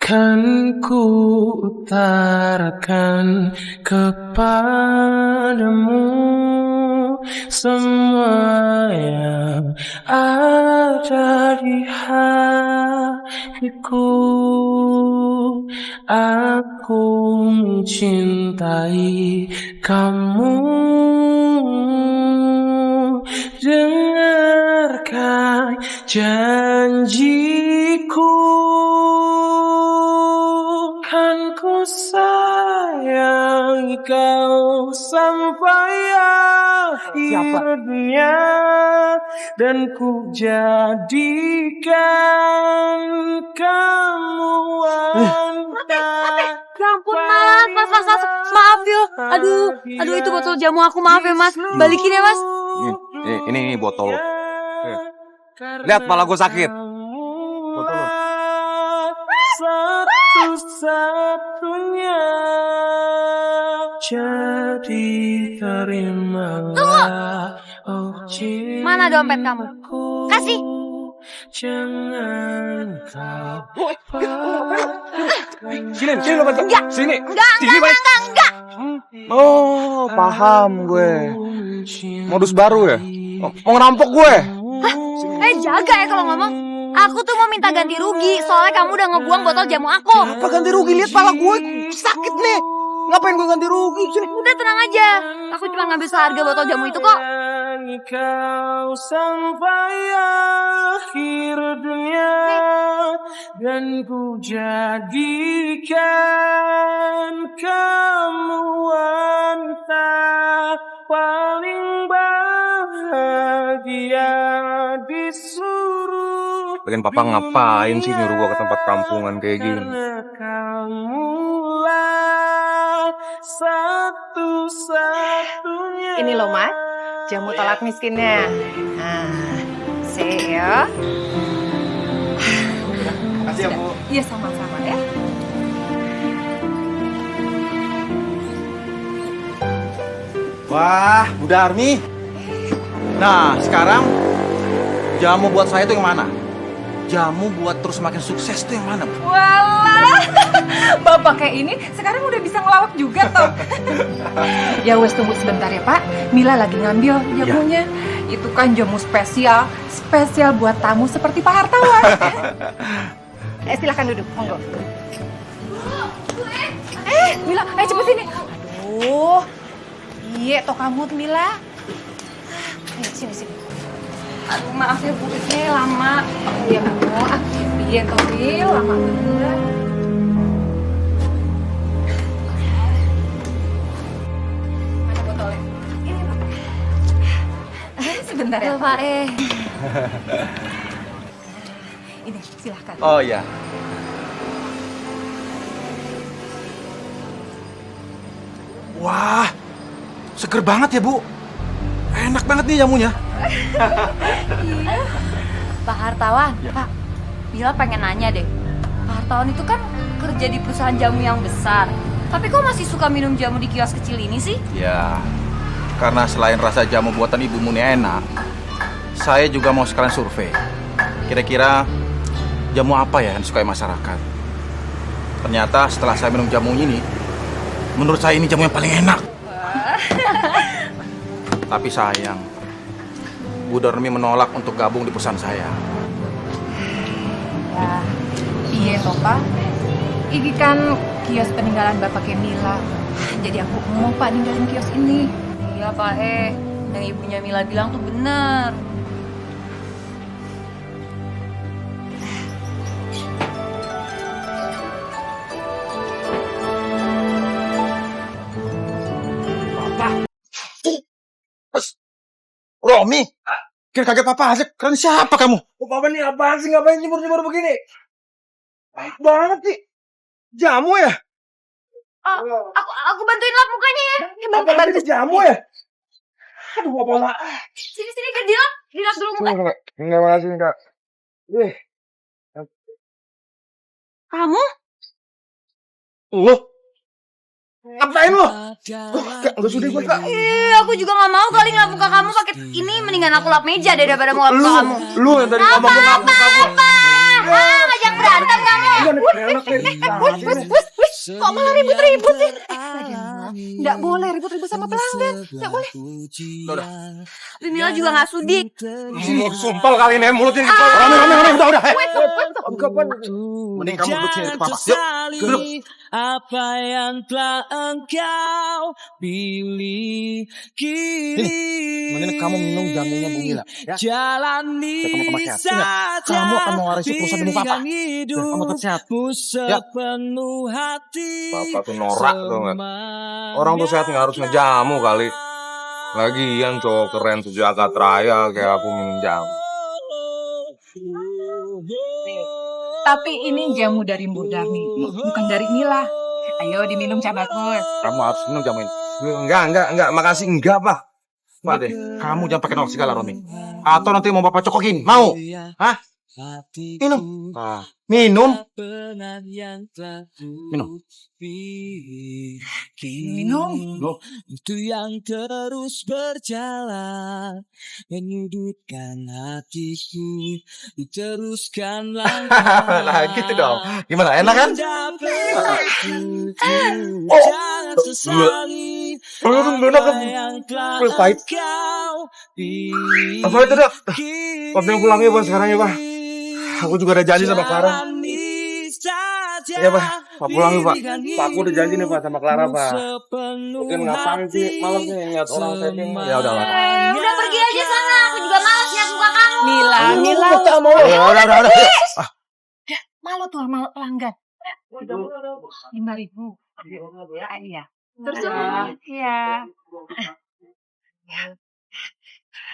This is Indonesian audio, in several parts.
Kan ku utarakan kepadamu semua yang ada di hatiku. Aku mencintai kamu. Dengarkan janjiku. Kan ku sayangi kau sampai akhir dunia, dan ku jadikan kamu wanita. Ya ampun mas, maaf yo. Aduh itu botol jamu aku, maaf ya mas. Balikin ya mas. Ini botol. Lihat pala gue sakit. Botol lo. Satu-satunya jadi terimalah. Oh, mana dompet kamu? Kasih. Jangan kau Sini lo bentar. Enggak. Sini. Enggak. Oh, paham gue. Modus baru ya? Mau ngerampok gue? Jaga ya kalau ngomong. Aku tuh mau minta ganti rugi, soalnya kamu udah ngebuang botol jamu aku. Apa ganti rugi? Lihat pala gue sakit nih. Ngapain gue ganti rugi? Sini. Udah tenang aja. Aku cuma ngambil seharga botol jamu itu kok. Kau sampai akhir dunia, dan ku jadikan kamu wanita paling bahagia di seluruh. Bagian papa ngapain sih nyuruh gua ke tempat kampungan kayak gini? Kamulah satu-satunya. Ini loh Mat, jamu tolak miskinnya. Nah, see ya. Makasih ya Bu. Iya sama-sama ya. Wah, Bu Darmi. Nah, sekarang jamu buat saya tuh yang mana? Jamu buat terus makin sukses tuh yang mana, Bu? Walah, Bapak kayak ini sekarang udah bisa ngelawak juga toh. Ya wes tunggu sebentar ya Pak, Mila lagi ngambil jamunya. Itu kan jamu spesial buat tamu seperti Pak Hartawan. Silakan duduk, monggo. Mila, cepet sini. Aduh, iya toh kamu Mila. Ayo sini. Aduh maaf ya Bu, ini lama. Iya Bu, iya toh Mil, lama bener. Mana botolnya? Ini Bu. Sebentar ya Pak. Ini silahkan. Oh iya. Wah, seger banget ya Bu. Enak banget nih jamunya. Pak Hartawan, ya. Pak, Mila pengen nanya deh. Pak Hartawan itu kan kerja di perusahaan jamu yang besar. Tapi kok masih suka minum jamu di kios kecil ini sih? Ya, karena selain rasa jamu buatan Ibu Muni enak, saya juga mau sekalian survei. Kira-kira jamu apa ya yang disukai masyarakat? Ternyata setelah saya minum jamu ini, menurut saya ini jamu yang paling enak. Tapi sayang, Bu Darmi menolak untuk gabung di perusahaan saya. Ya, iya toh Pak. Ini kan kios peninggalan Bapak Mila. Jadi aku mau Pak ninggalin kios ini. Iya Pak, yang ibunya Mila bilang tuh bener. Romi, kira kaget papa aja. Keren siapa kamu? Oh, Papa nih apaan sih, ngapain nyemur-nyemur begini? Baik banget nih. Jamu ya? Aku bantuin lap mukanya ya. Bantu jamu ya? Aduh, Papa lah. Sini ke dilap dulu muka. Enggak, makasih Kak. Kamu? Lu? Ngapain lu? Enggak sudah gue Kak. Aku juga gak mau kali ngelap muka kamu pakai ini. Mendingan aku lap meja daripada mau lap muka kamu. Lu yang tadi ngomong lap muka kamu. Ngajak berantem kamu. Enak nih. Kok malah ribut-ribut sih? Nggak boleh ribut-ribut sama pelanggan. Nggak boleh. Udah. Tapi Mila juga nggak sudi. Sumpel kali ini mulutnya. Rame, udah. Mending kamu duduk sini ke papa. Yuk, duduk. Apa yang telah engkau pilih kini. Mending kamu minum jamunya Bu Mila. Ya. Jalani saja. Kamu akan mewarisi perusahaan ini papa. Kamu tetap sehat. Ya. Sepenuh hati. Papa tuh norak tuh nggak. Orang tuh sehat nggak harus ngejamu kali. Lagian cowok keren sejagat raya kayak aku minum jamu. Tapi ini jamu dari Mbur Darmi, bukan dari Mila. Ayo diminum Cak Bagus. Kamu harus minum jamu ini. Enggak, makasih enggak, Pak. Pak deh, kamu jangan pakai nolak segala, Romi. Atau nanti mau bapak cokokin, mau? Hah? Minum. Minum. Minum. Loh. Itu yang terus berjalan menyudutkan hatiku, teruskan langkah. Nah, gitu dong. Gimana? Enak kan? Jangan sesali apa yang telah Pahit. kau pilih. Apa itu, Dok? Papa yang pulang ya, Pak, sekarang ya, Pak. Aku juga ada janji sama Clara. Ya, Pak. Pak pulang ya, Pak. Pak, aku udah janji nih, Pak, sama Clara, Pak. Mungkin ngapain sih malam nih ngeliat orang setting. Ya udah lah. Udah pergi aja sana. Aku juga malas lihat muka kamu. Mila. Ya udah. Malu tuh sama pelanggan. 5.000. Iya. Terus iya.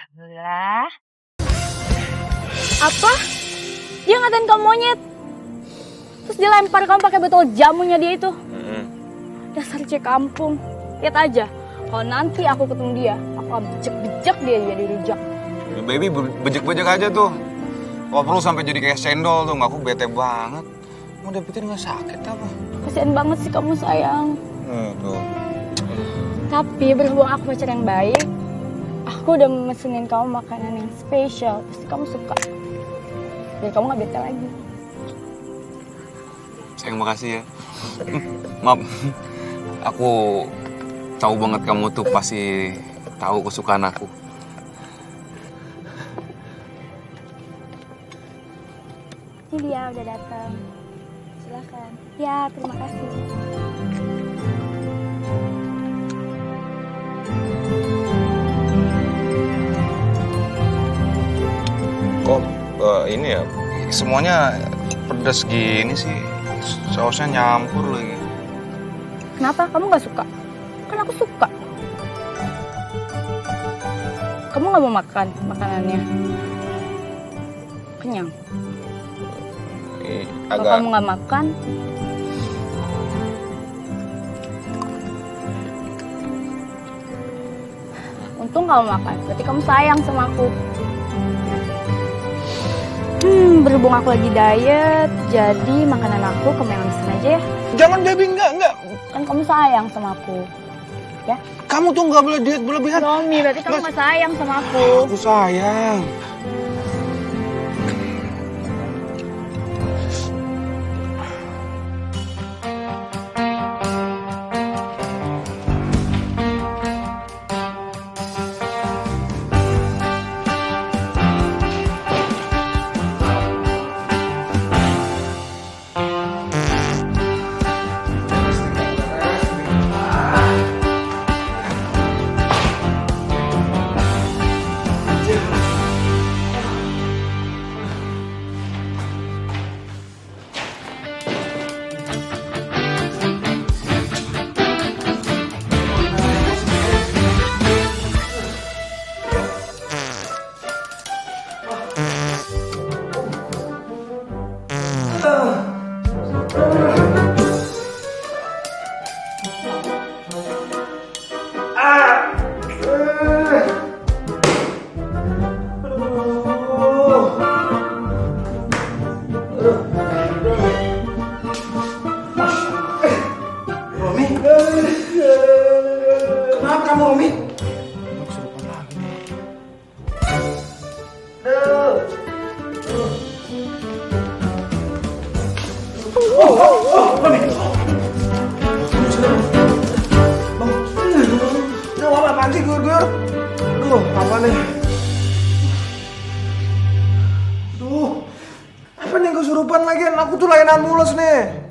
Alhamdulillah. Apa? Dia ngatain kamu monyet. Terus dia lempar kamu pakai botol jamunya dia itu. Dasar cek kampung. Lihat aja. Kalau nanti aku ketemu dia, aku akan bejek-bejek dia jadi rujak. Baby bejek-bejek aja tuh. Kalau perlu sampai jadi kayak cendol tuh, aku bete banget. Mau dapetin nggak sakit apa? Kasian banget sih kamu sayang. Tuh. Tapi berhubung aku pacar yang baik, aku udah memesenin kamu makanan yang spesial. Pasti kamu suka. Biar kamu gak bete lagi. Sayang, makasih ya. Maaf, aku tahu banget kamu tuh pasti tahu kesukaan aku. Ini dia udah datang. Silakan. Ya, terima kasih. Kok ini ya, semuanya pedas gini sih. Sausnya nyampur lagi. Kenapa? Kamu gak suka? Kan aku suka. Kamu gak mau makan makanannya? Kenyang? Kalau kamu gak makan, untung kamu makan. Berarti kamu sayang sama aku. Berhubung aku lagi diet, jadi makanan aku kamu yang habisin aja ya. Jangan, baby, enggak. Kan kamu sayang sama aku. Ya? Kamu tuh nggak boleh diet berlebihan. Romi, berarti kamu gak sayang sama aku. Aku sayang. Apaan sih gur-gur? Aduh, apa nih? Aduh, apa nih kesurupan lagi? Aku tuh layanan mules nih.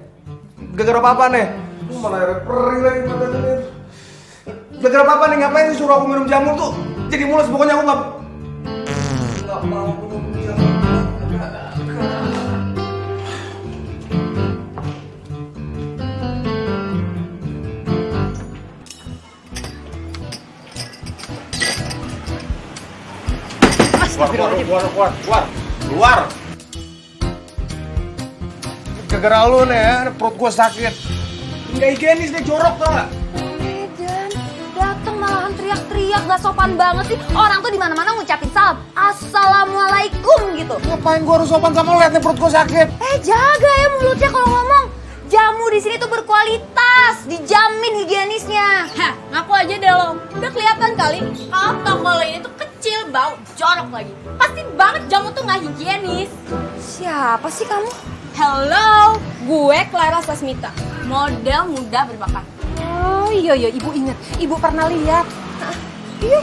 Gara-gara apa nih? Malah air perih lagi matanya nih. Gara-gara apa nih? Ngapain sih suruh aku minum jamu tuh? Jadi mules, pokoknya aku nggak mau minum jamu. Keluar. Gara-gara lu nih ya, perut gua sakit. Nggak higienis nih, jorok tau gak? Medan, dateng malahan teriak-teriak, gak sopan banget sih. Orang tuh di mana-mana ngucapin salam, assalamualaikum gitu. Ngapain gua harus sopan sama lu, liat nih perut gua sakit. Jaga ya mulutnya kalau ngomong. Jamu di sini tuh berkualitas, dijamin higienisnya. Hah, ngaku aja deh lo. Udah kelihatan kali, kalau toko lo ini tuh kecil, bau, jorok lagi. Pasti banget jamu tuh nggak higienis. Siapa sih kamu? Hello, gue Clara Sasmita, model muda berbakat. Oh iya, ibu ingat. Ibu pernah lihat. Iya.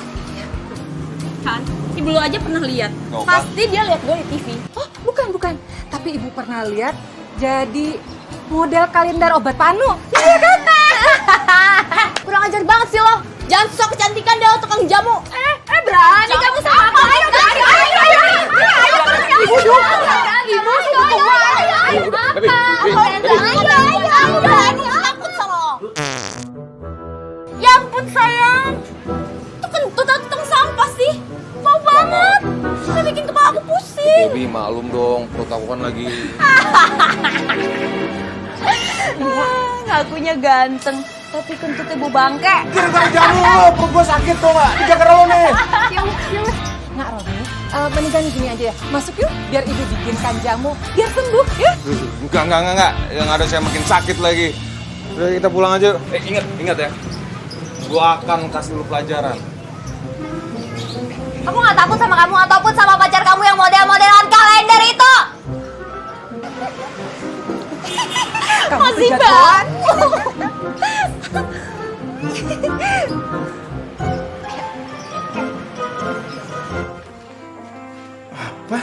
Kan, ibu lo aja pernah lihat. Pasti dia lihat gue di TV. Oh, bukan. Tapi ibu pernah lihat jadi model kalender obat panu. Iya kan? Kurang ajar banget sih lo. Jangan sok kecantikan deh lo tukang jamu. Berani kamu sama aku. Ayo. Ibu dulu. Ibu takut sama lo. Ya ampun sayang. Itu kentut atau tukang sampah sih? Mau banget. Udah bikin kepala aku pusing. Bobi maklum dong, perut aku kan lagi. Ngakunya ganteng, tapi kentutnya bu bangke. Gara-gara jamu lo, perut gua sakit tuh gak? Gara-gara lo nih. Nggak, Roni. Mendingan gini aja ya. Masuk yuk, biar ibu bikinkan jamu. Biar sembuh, ya. Enggak. Yang ada saya makin sakit lagi. Udah kita pulang aja. Ingat ya. Gua akan kasih lu pelajaran. Aku gak takut sama kamu ataupun sama pacar kamu yang model-modelan kalender itu. Masih banget. Apa?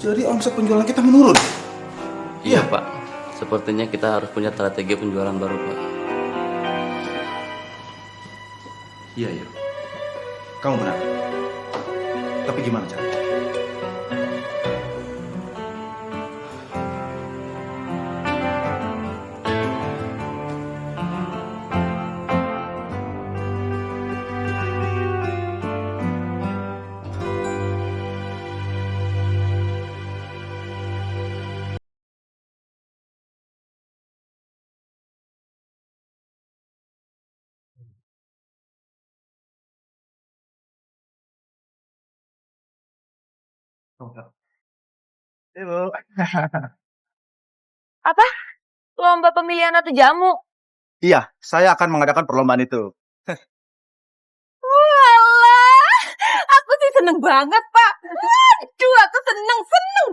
Jadi omset penjualan kita menurun? Iya Pak, sepertinya kita harus punya strategi penjualan baru Pak. Iya. Kamu benar. Tapi gimana caranya? Ibu. Apa? Lomba pemilihan ratu jamu? Iya, saya akan mengadakan perlombaan itu. Walah, aku sih seneng banget, Pak. Aduh, aku seneng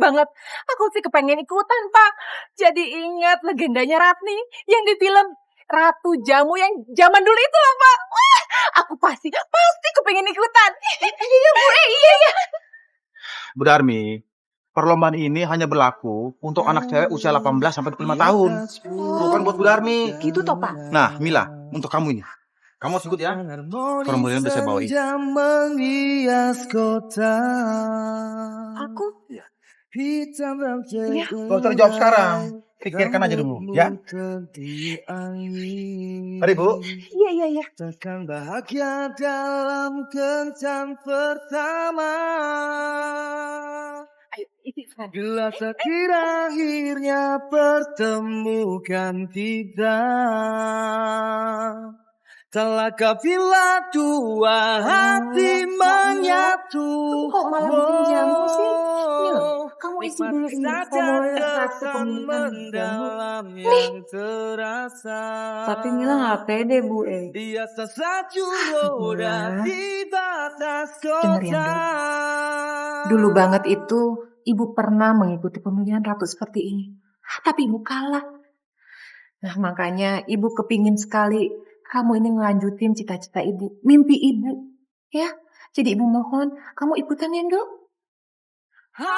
banget. Aku sih kepengen ikutan, Pak. Jadi ingat legendanya Ratni yang di film Ratu Jamu yang zaman dulu itu loh, Pak. Wah, aku pasti kepengen ikutan. Iya, Bu. Iya. Bu Darmi, perlombaan ini hanya berlaku untuk anak cewek usia 18 sampai 25 tahun. Bukan buat Bu Darmi. Gitu toh, Pak. Nah, Mila, untuk kamu ini. Kamu harus ikut ya. Formulirnya udah saya bawain. Aku? Iya. Gak usah dijawab sekarang. Pikirkan aja dulu, ya. Mari, Bu. Iya. Takkan bahagia dalam kencan pertama. Ayo, Ivan. Bila sakit akhirnya pertemukan kita. Telakah bila dua hati menyatu. Kok malah bikin jamu sih? Mil, kamu isi dulu ini formulir satu pemilihan jamu. Nih. Tapi Mila nggak pede, Bu. Dia satu roda di batas Dengar kota. yang dulu banget itu, Ibu pernah mengikuti pemilihan ratu seperti ini. Tapi Ibu kalah. Nah, makanya Ibu kepingin sekali kamu ini ngelanjutin cita-cita ibu, mimpi ibu. Ya, jadi ibu mohon, kamu ikutan ya, Dok. Ya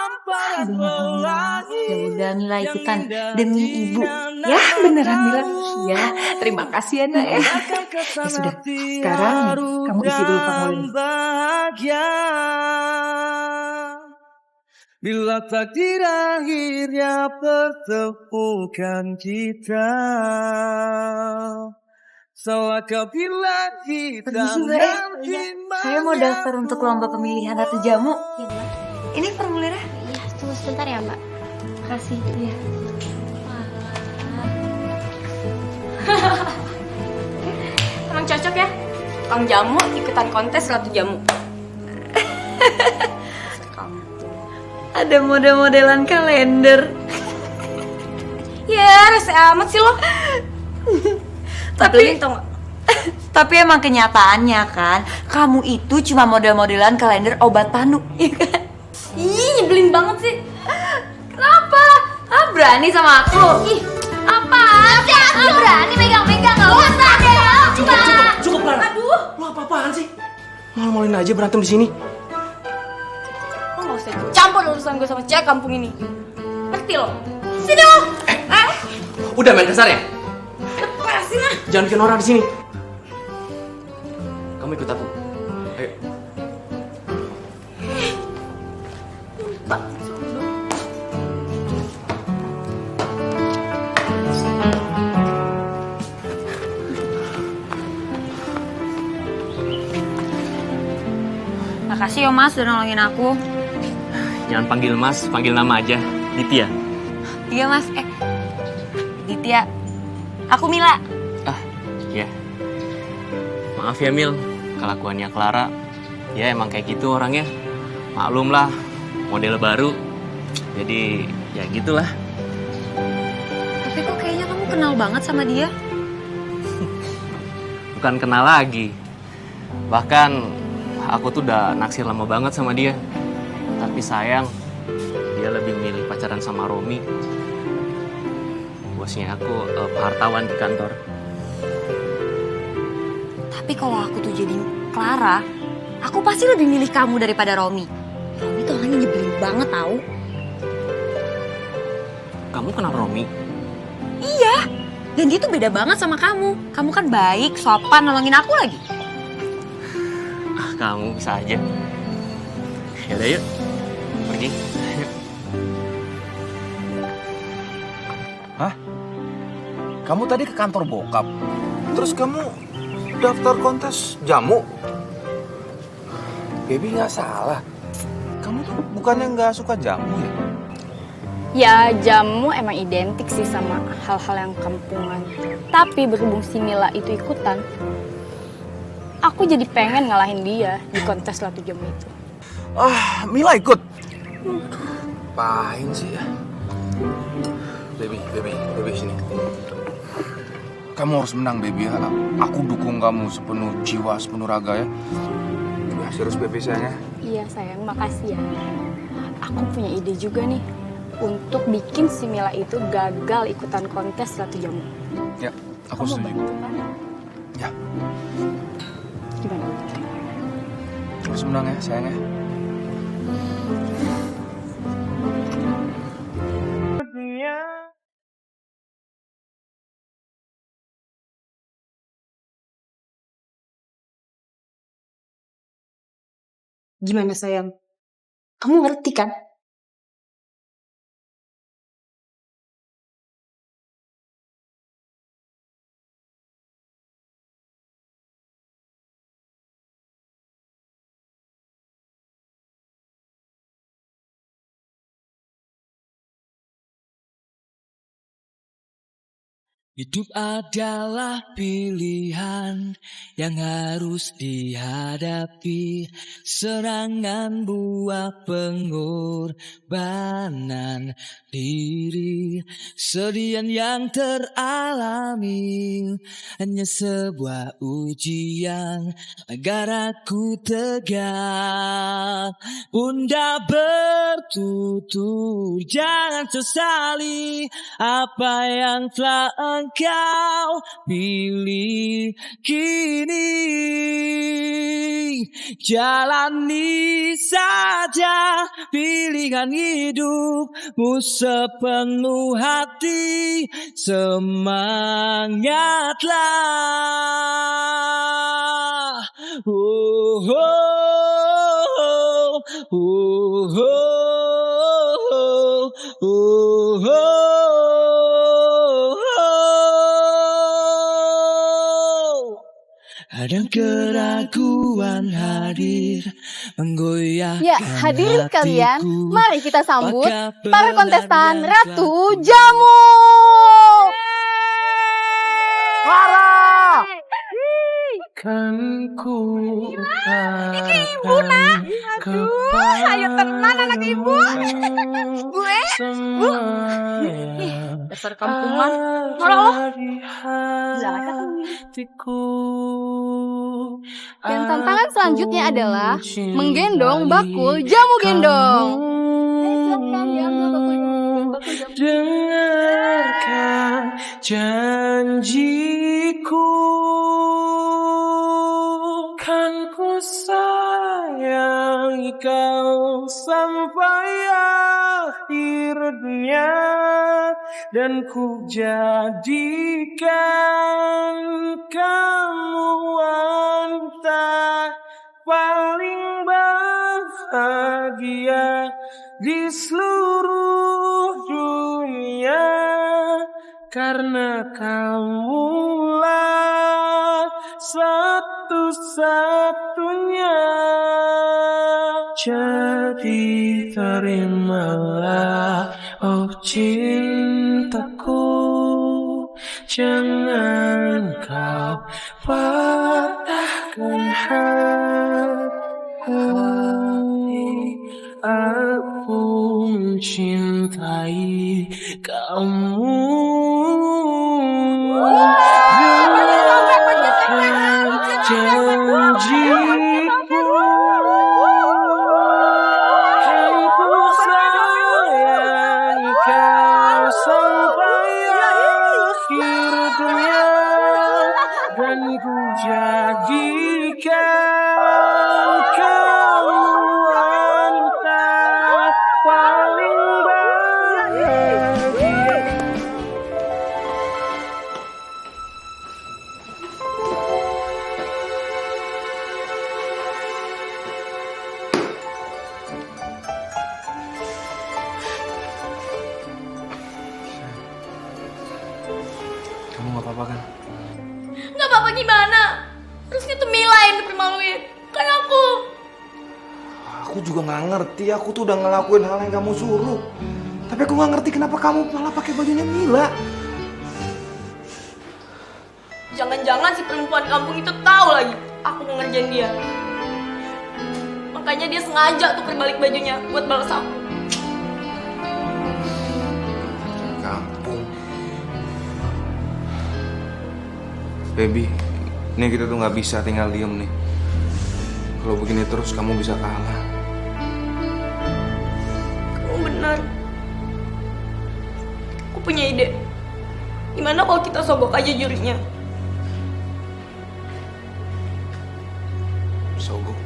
udah Mila ikutan demi ibu. Ya, beneran Mila. Ya, terima kasih ya, Nak ya. Ya sudah, sekarang kamu isi dulu formulir. Bila takdir akhirnya pertemukan kita, salahkah bila kita Permisi Mbak ya. Saya mau daftar untuk lomba pemilihan Ratu Jamu. Iya, Mbak. Ini formulirnya. Iya, tunggu sebentar ya, Mbak. Makasih. Iya. Emang cocok ya? Tukang jamu ikutan kontes Ratu Jamu. Ada model-modelan kalender. Ya, rese amat sih lo. Tapi tau gak? tapi emang kenyataannya kan, kamu itu cuma model-modelan kalender obat tanu, ya kan? Ih, nyebelin banget sih. Kenapa? Ah, berani sama aku? Ih, apaan sih? Ah, berani megang-megang, gak usah deh. Cukup Lara. Aduh. Lo apa-apaan sih? Malu-maluin aja berantem di sini. Lo gak usah campur urusan gue sama cewek kampung ini. Ngerti lo? Sini lo. Udah main kasar ya? Lepasin lah. Jangan bikin orang di sini. Kamu ikut aku. Ayo. Makasih ya Mas udah nolongin aku. Jangan panggil Mas, panggil nama aja. Ditya. Iya Mas. Ditya. Aku Mila. Ah, ya. Maaf ya Mil, kelakuannya Clara. Ya emang kayak gitu orangnya. Maklum lah, model baru. Jadi ya gitulah. Tapi kok kayaknya kamu kenal banget sama dia? Bukan kenal lagi. Bahkan aku tuh udah naksir lama banget sama dia. Tapi sayang, dia lebih milih pacaran sama Romi. Bosnya aku hartawan di kantor. Tapi kalau aku tuh jadi Clara, aku pasti lebih milih kamu daripada Romi. Romi tuh orangnya nyebelin banget tau. Kamu kenal Romi? Iya, dan dia tuh beda banget sama kamu. Kamu kan baik, sopan, nolongin aku lagi. Ah, kamu bisa aja. Yaudah yuk, pergi. Hah? Kamu tadi ke kantor bokap, terus kamu daftar kontes jamu? Baby nggak salah. Kamu tuh bukannya nggak suka jamu ya? Ya, jamu emang identik sih sama hal-hal yang kampungan. Tapi berhubung si Mila itu ikutan, aku jadi pengen ngalahin dia di kontes Ratu Jamu itu. Ah, Mila ikut? Apain sih ya? Baby sini. Kamu harus menang, baby ya. Aku dukung kamu sepenuh jiwa, sepenuh raga ya. Ya, serius baby sayangnya. Iya sayang, makasih ya. Aku punya ide juga nih untuk bikin si Mila itu gagal ikutan kontes Ratu Jamu. Ya, aku Kamu setuju. bantu kan? Ya, Gimana? harus menang ya sayangnya. Gimana sayang? Kamu ngerti kan? Hidup adalah pilihan yang harus dihadapi, serangan buah pengorbanan diri, sedian yang teralami hanya sebuah ujian agar aku tegak. Bunda bertutur, jangan sesali apa yang telah yang kau pilih kini. Jalani saja pilihan hidupmu sepenuh hati. Semangatlah. Oh, oh, oh, oh, oh, oh, oh. Ada keraguan hadir menggoyahkan Ya, hadirin kalian, hatiku. mari kita sambut Maka para kontestan pelarian Ratu Jamu. Kan ku Ini ibu nak. Aduh, ayo tenan anak ibu. Gue, bu. Dasar kampungan. Marah Dan tantangan selanjutnya adalah menggendong bakul jamu gendong. Silakan diambil bakul jamu. Dengarkan janjiku, kan ku sayangi kau sampai akhir dunia, dan ku jadikan kamu wanita paling bahagia di seluruh dunia, karena kamulah satu-satunya. Jadi terimalah, oh cintaku, jangan kau patahkan hati. Aku mencintai kamu. Dengarkan janjiku, kan ku sayangi kau sampai akhir dunia, dan ku jadikan kamu wanita paling bahagia. Kamu gak apa-apa kan? Gak apa-apa gimana? Harusnya tuh Mila yang dipermaluin, bukan aku. Aku juga gak ngerti, aku tuh udah ngelakuin hal yang kamu suruh. Tapi aku gak ngerti kenapa kamu malah pakai bajunya Mila. Jangan-jangan si perempuan kampung itu tahu lagi aku mau ngerjain dia. Makanya dia sengaja tuker balik bajunya buat balas aku. Kampung. Baby, ini kita tuh gak bisa tinggal diem nih. Kalau begini terus kamu bisa kalah. Kamu benar. Aku punya ide. Gimana kalau kita sogok aja jurinya? Sogok.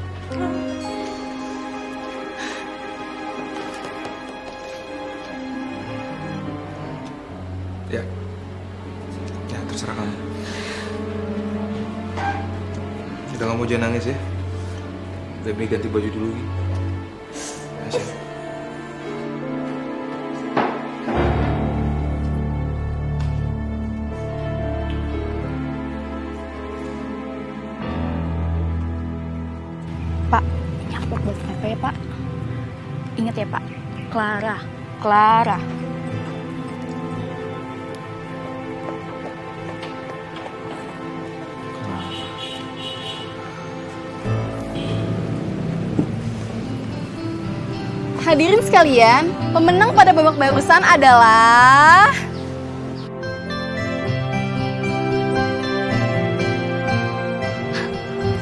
Ya. Ya, terserah kamu. Udah kamu jangan nangis ya. Baby ganti baju dulu Gi. Ya, sayang. Pak, ini amplop buat Pepe ya Pak. Ingat ya Pak, Clara, Clara. Hadirin sekalian, pemenang pada babak barusan adalah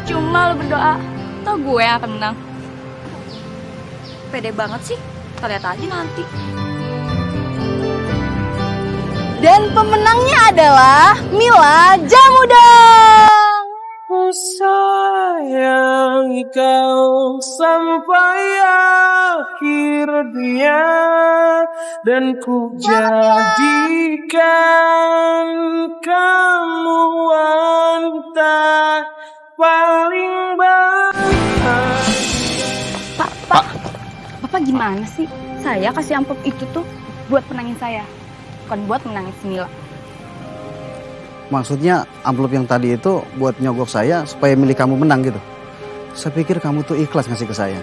cuma lo berdoa, tau gue yang akan menang. Pede banget sih, kita lihat aja nanti. Dan pemenangnya adalah Mila Jamudang. Ku sayangi kau sampai akhir dunia, dan ku jadikan kamu wanita paling bahagia. Pak, Bapak gimana sih? Saya kasih amplop itu tuh buat menangin saya, bukan buat menangin si Mila. Maksudnya amplop yang tadi itu buat nyogok saya supaya milik kamu menang gitu. Saya pikir kamu tuh ikhlas ngasih ke saya.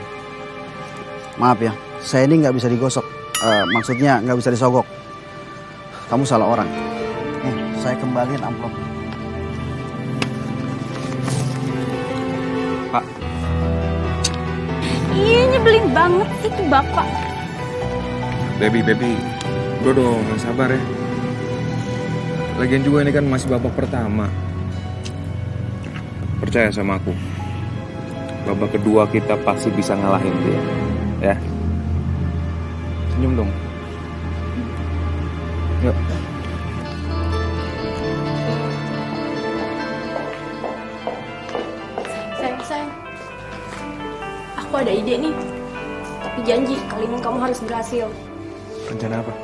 Maaf ya, saya ini nggak bisa digosok. Maksudnya nggak bisa disogok. Kamu salah orang. Nih, saya kembaliin amplop. Pak. Iya, nyebelin banget sih tuh Bapak. Baby, gue dong, yang sabar ya. Lagian juga ini kan masih babak pertama. Percaya sama aku. Babak kedua kita pasti bisa ngalahin dia. Ya. Senyum dong. Yuk. Sayang. Aku ada ide nih. Tapi janji, kali ini kamu harus berhasil. Rencana apa?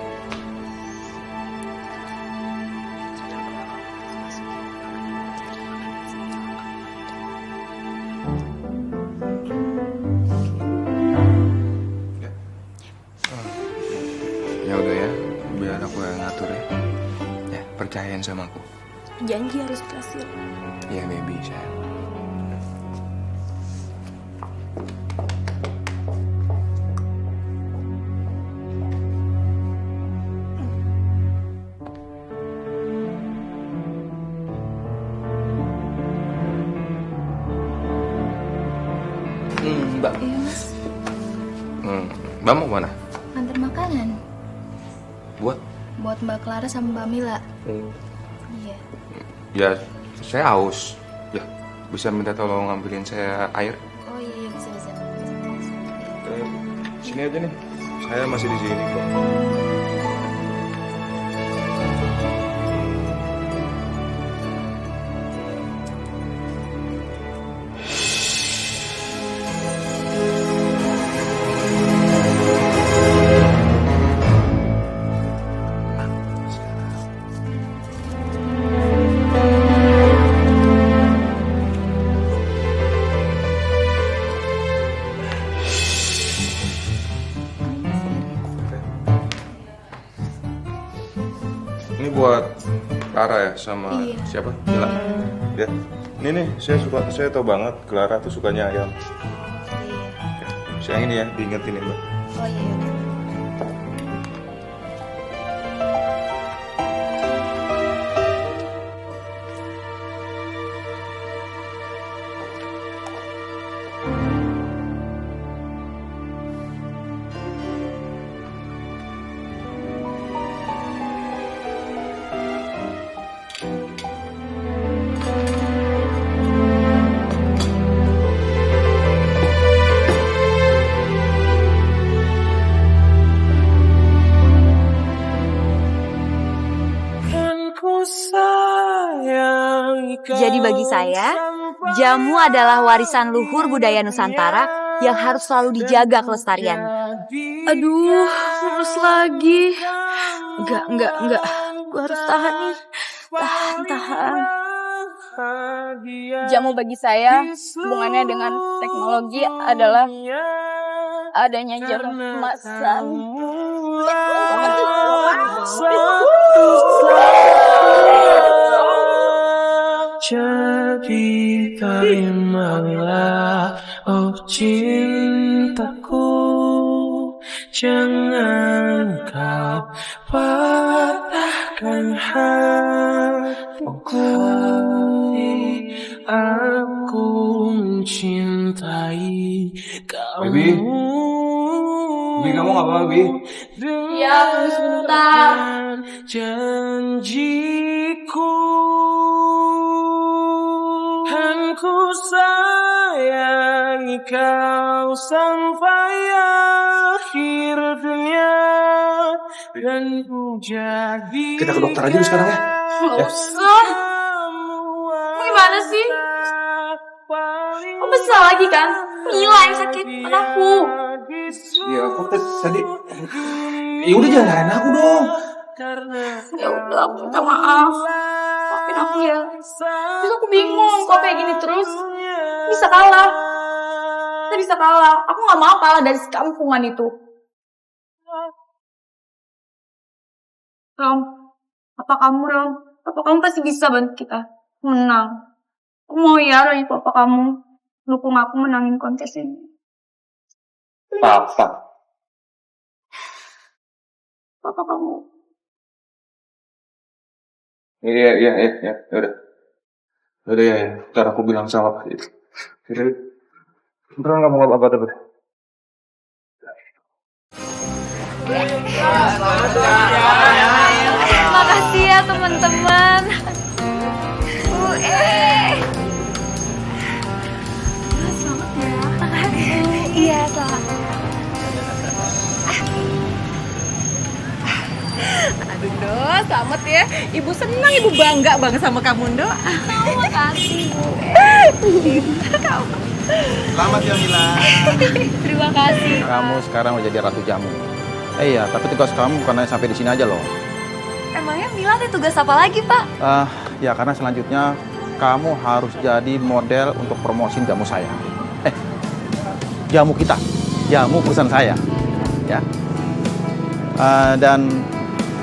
Ya udah ya, biar aku yang ngatur ya. Ya, percayain sama aku. Janji harus berhasil. Iya, baby, sayang. Mbak. Iya mas, Mbak mau mana? antar makanan Buat? buat Mbak Clara sama Mbak Mila. Iya. Ya, saya haus. Ya, bisa minta tolong ngambilin saya air? Oh iya bisa. Sini aja nih. Saya masih di sini kok. Ini buat Clara ya sama siapa? Mila. Ya. Ini nih, saya tahu banget Clara tuh sukanya ayam. Ya, sayang ini ya, diingetin ya, Mbak. Oh iya. Jadi bagi saya, jamu adalah warisan luhur budaya Nusantara yang harus selalu dijaga kelestarian. Aduh, terus lagi. Enggak. Gue harus tahan nih. Tahan. Jamu bagi saya, hubungannya dengan teknologi adalah adanya jarum emasan. Jadi terimalah, oh cintaku, jangan kau patahkan hatiku. Aku mencintai kamu. Baby, kamu nggak apa-apa, Baby? Ya, sebentar. Janjiku, kan ku sayangi kau sampai akhir dunia, dan ku jadi. Kita ke dokter aja sekarang ya. Nggak usah. Gimana sih? Kamu besar lagi kan? Mila yang sakit, bukan aku. Iya, aku tadi. Ya udah jangan nyalain aku dong. Ya udah, aku minta maaf. Maafin aku ya. Terus aku bingung kok kayak gini terus. Bisa kalah. Kita bisa kalah. Aku nggak mau kalah dari kampungan itu. Rom, apa kamu pasti bisa bantu kita menang. Aku mau ya dari papa kamu dukung aku menangin kontes ini. Papa. Papa kamu. Iya. Udah ya. Ntar aku bilang sama Pak itu. Beneran nggak mau apa-apa tapi. Makasih ya teman-teman. Selamat ya. Makasih. Iya, selamat. Aduh, Do, selamat ya. Ibu senang, Ibu bangga banget sama kamu, Do. Terima kasih, Bu. Selamat ya Mila. Terima kasih. Kamu sekarang mau jadi ratu jamu. Iya, tapi tugas kamu bukan hanya sampai di sini aja loh. Emangnya Mila ada tugas apa lagi, Pak? Ya karena selanjutnya kamu harus jadi model untuk promosiin jamu saya. Jamu kita, jamu perusahaan saya, ya. Dan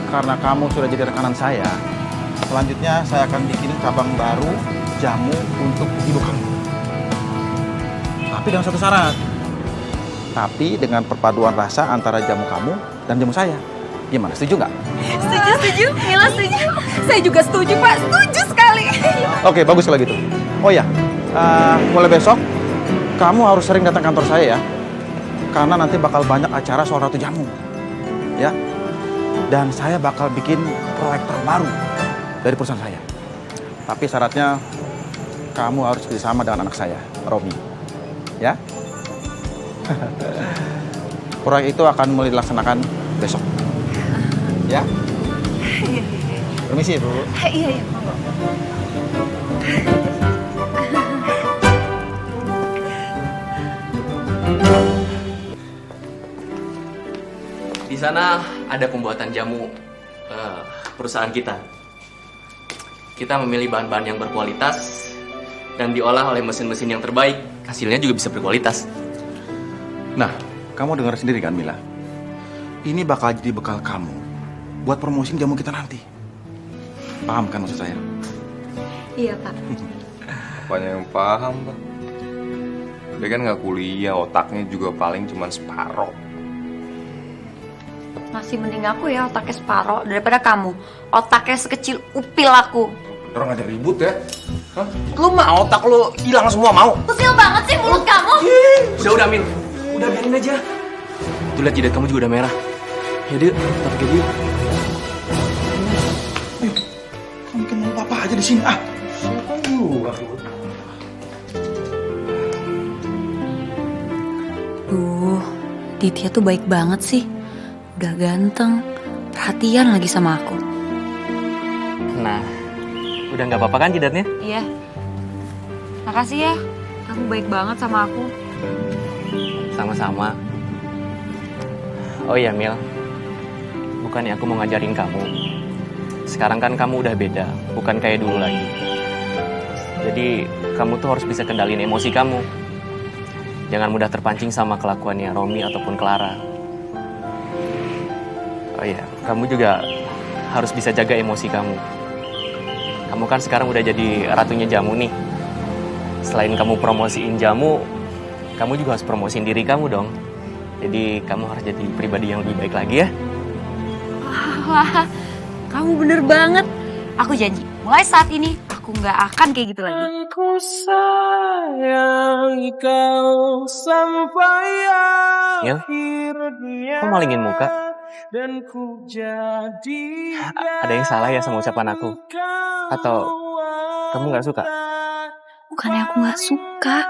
karena kamu sudah jadi rekanan saya, selanjutnya saya akan bikin cabang baru jamu untuk ibu kamu. Tapi dengan satu syarat. Tapi dengan perpaduan rasa antara jamu kamu dan jamu saya. Gimana, setuju nggak? Setuju. Mila setuju. Saya juga setuju, Pak. Setuju sekali. Oke, bagus kalau gitu. Oh ya, mulai besok kamu harus sering datang kantor saya ya. Karena nanti bakal banyak acara soal ratu jamu. Ya. Dan saya bakal bikin proyek terbaru dari perusahaan saya. Tapi syaratnya kamu harus bersama dengan anak saya, Romi. Ya. Proyek itu akan mulai dilaksanakan besok. Ya. Permisi, Bu. Iya. Di sana ada pembuatan jamu perusahaan kita. Kita memilih bahan-bahan yang berkualitas dan diolah oleh mesin-mesin yang terbaik. Hasilnya juga bisa berkualitas. Nah, kamu dengar sendiri kan, Mila? Ini bakal jadi bekal kamu buat promosiin jamu kita nanti. Paham kan maksud saya? Iya, Pak. Apanya yang paham, Pak? Dia kan nggak kuliah, otaknya juga paling cuma separoh. Masih mending aku ya otaknya separoh daripada kamu. Otaknya sekecil upil aku. Orang ada ribut ya? Hah? Lu mau otak lu hilang semua, mau? Usil banget sih mulut kamu. Udah, Min. Udah biarin aja. Tuh lihat jidat kamu juga udah merah. Ya, Dek, kita pakai dulu. Ayo, kamu bikin mau papa aja di sini. Siapa juga? Duh, Ditya tuh baik banget sih. Udah ganteng, perhatian lagi sama aku. Nah, udah nggak apa-apa kan jidatnya? Iya. Makasih ya, kamu baik banget sama aku. Sama-sama. Oh iya, Mil. Bukannya aku mau ngajarin kamu. Sekarang kan kamu udah beda, bukan kayak dulu lagi. Jadi, kamu tuh harus bisa kendaliin emosi kamu. Jangan mudah terpancing sama kelakuannya Romi ataupun Clara. Oh iya, kamu juga harus bisa jaga emosi kamu. Kamu kan sekarang udah jadi ratunya jamu nih. Selain kamu promosiin jamu, kamu juga harus promosiin diri kamu dong. Jadi kamu harus jadi pribadi yang lebih baik lagi ya. Wah, kamu bener banget. Aku janji, mulai saat ini aku nggak akan kayak gitu lagi. Aku sayangi kau sampai akhirnya. Kok malingin muka? Dan ku jadi Ada yang salah ya sama ucapan aku? Atau kamu nggak suka? Bukannya aku nggak suka,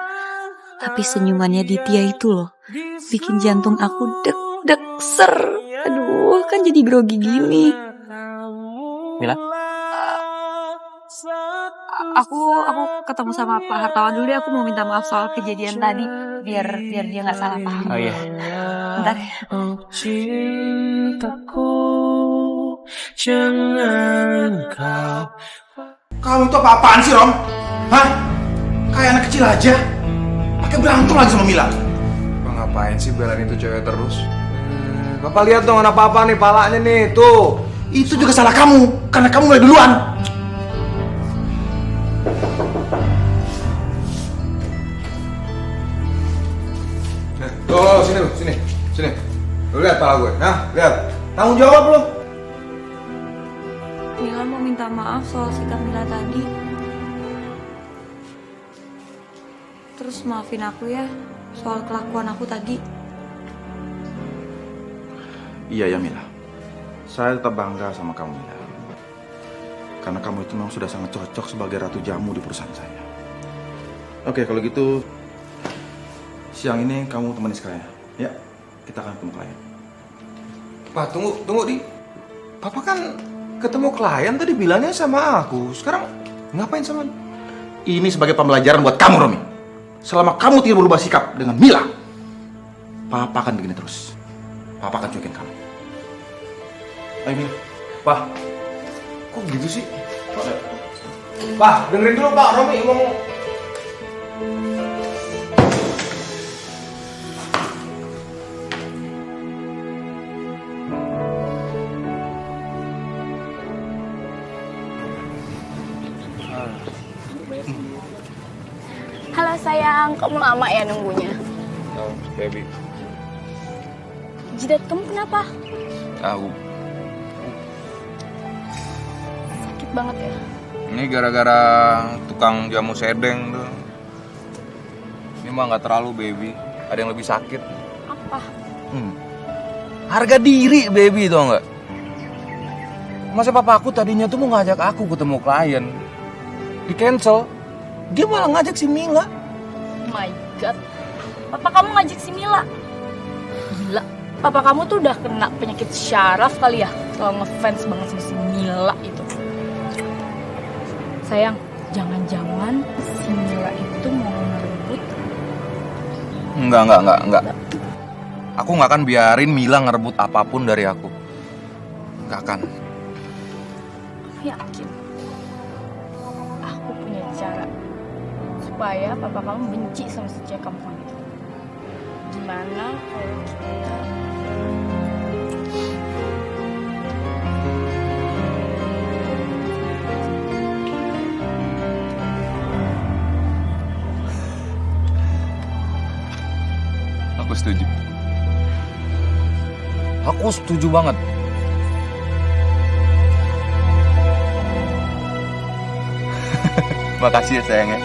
tapi senyumannya Ditya itu loh, bikin jantung aku deg udah keser. Aduh, kan jadi grogi gini. Mila? Aku ketemu sama Pak Hartawan dulu deh. Aku mau minta maaf soal kejadian tadi. Biar dia nggak salah paham. Oh iya. Bentar ya. Cintaku, jangan kau. Kamu itu apa-apaan sih, Rom? Hah? Kayak anak kecil aja. Pakai berantem lagi sama Mila. Bang, ngapain sih belain itu cewek terus? Bapak lihat dong anak papa nih, palanya nih, tuh. Itu juga salah kamu, karena kamu mulai duluan. Tuh, sini. Lu lihat pala gue, lihat. Tanggung jawab lu. Mila mau minta maaf soal sikap Mila tadi. Terus maafin aku ya soal kelakuan aku tadi. Iya ya Mila, saya tetap bangga sama kamu Mila. Karena kamu itu memang sudah sangat cocok sebagai ratu jamu di perusahaan saya. Oke, kalau gitu siang ini kamu temani saya. Ya, kita akan ketemu klien. Pak, tunggu Di. Papa kan ketemu klien tadi bilangnya sama aku. Sekarang ngapain sama? Ini sebagai pembelajaran buat kamu, Romi. Selama kamu tidak berubah sikap dengan Mila, Papa akan begini terus. Papa akan cuekin kamu. Ayo Mila. Pak, kok gitu sih? Pak, dengerin dulu Pak, Romi ngomong. Halo sayang, kamu lama ya nunggunya? Oh, baby. Jidat kamu kenapa? Aku. Sakit banget ya? Ini gara-gara tukang jamu sedeng tuh. Ini mah nggak terlalu, baby. Ada yang lebih sakit. Apa? Harga diri, baby, tau nggak? Masa papa aku tadinya tuh mau ngajak aku ketemu klien. Di cancel. Dia malah ngajak si Mila. Oh my god. Papa kamu ngajak si Mila. Gila. Papa kamu tuh udah kena penyakit syaraf kali ya. Kalau ngefans banget sama si Mila itu. Sayang, jangan-jangan si Mila itu mau ngerebut. Enggak. Aku nggak akan biarin Mila ngerebut apapun dari aku. Nggak akan. Yakin. Aku punya cara supaya papa kamu benci sama si cewek kamu itu. Gimana kalau kita Aku setuju. Aku setuju banget. Makasih ya sayangnya.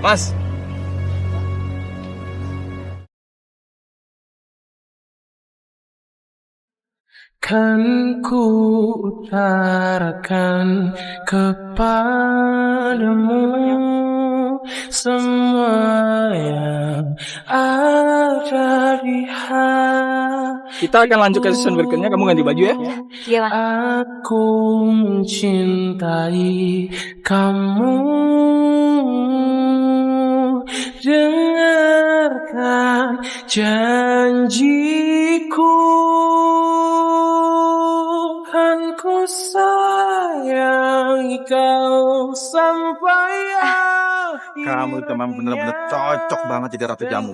Mas. Kan ku utarakan kepadamu semua yang ada di hati. Kita akan lanjut ke season berikutnya. Kamu ganti baju ya. Iya, Mas. Aku mencintai kamu. Dengarkan janjiku. Kan ku sayangi kau sampai Kamu teman bener-bener cocok banget jadi ratu jamu.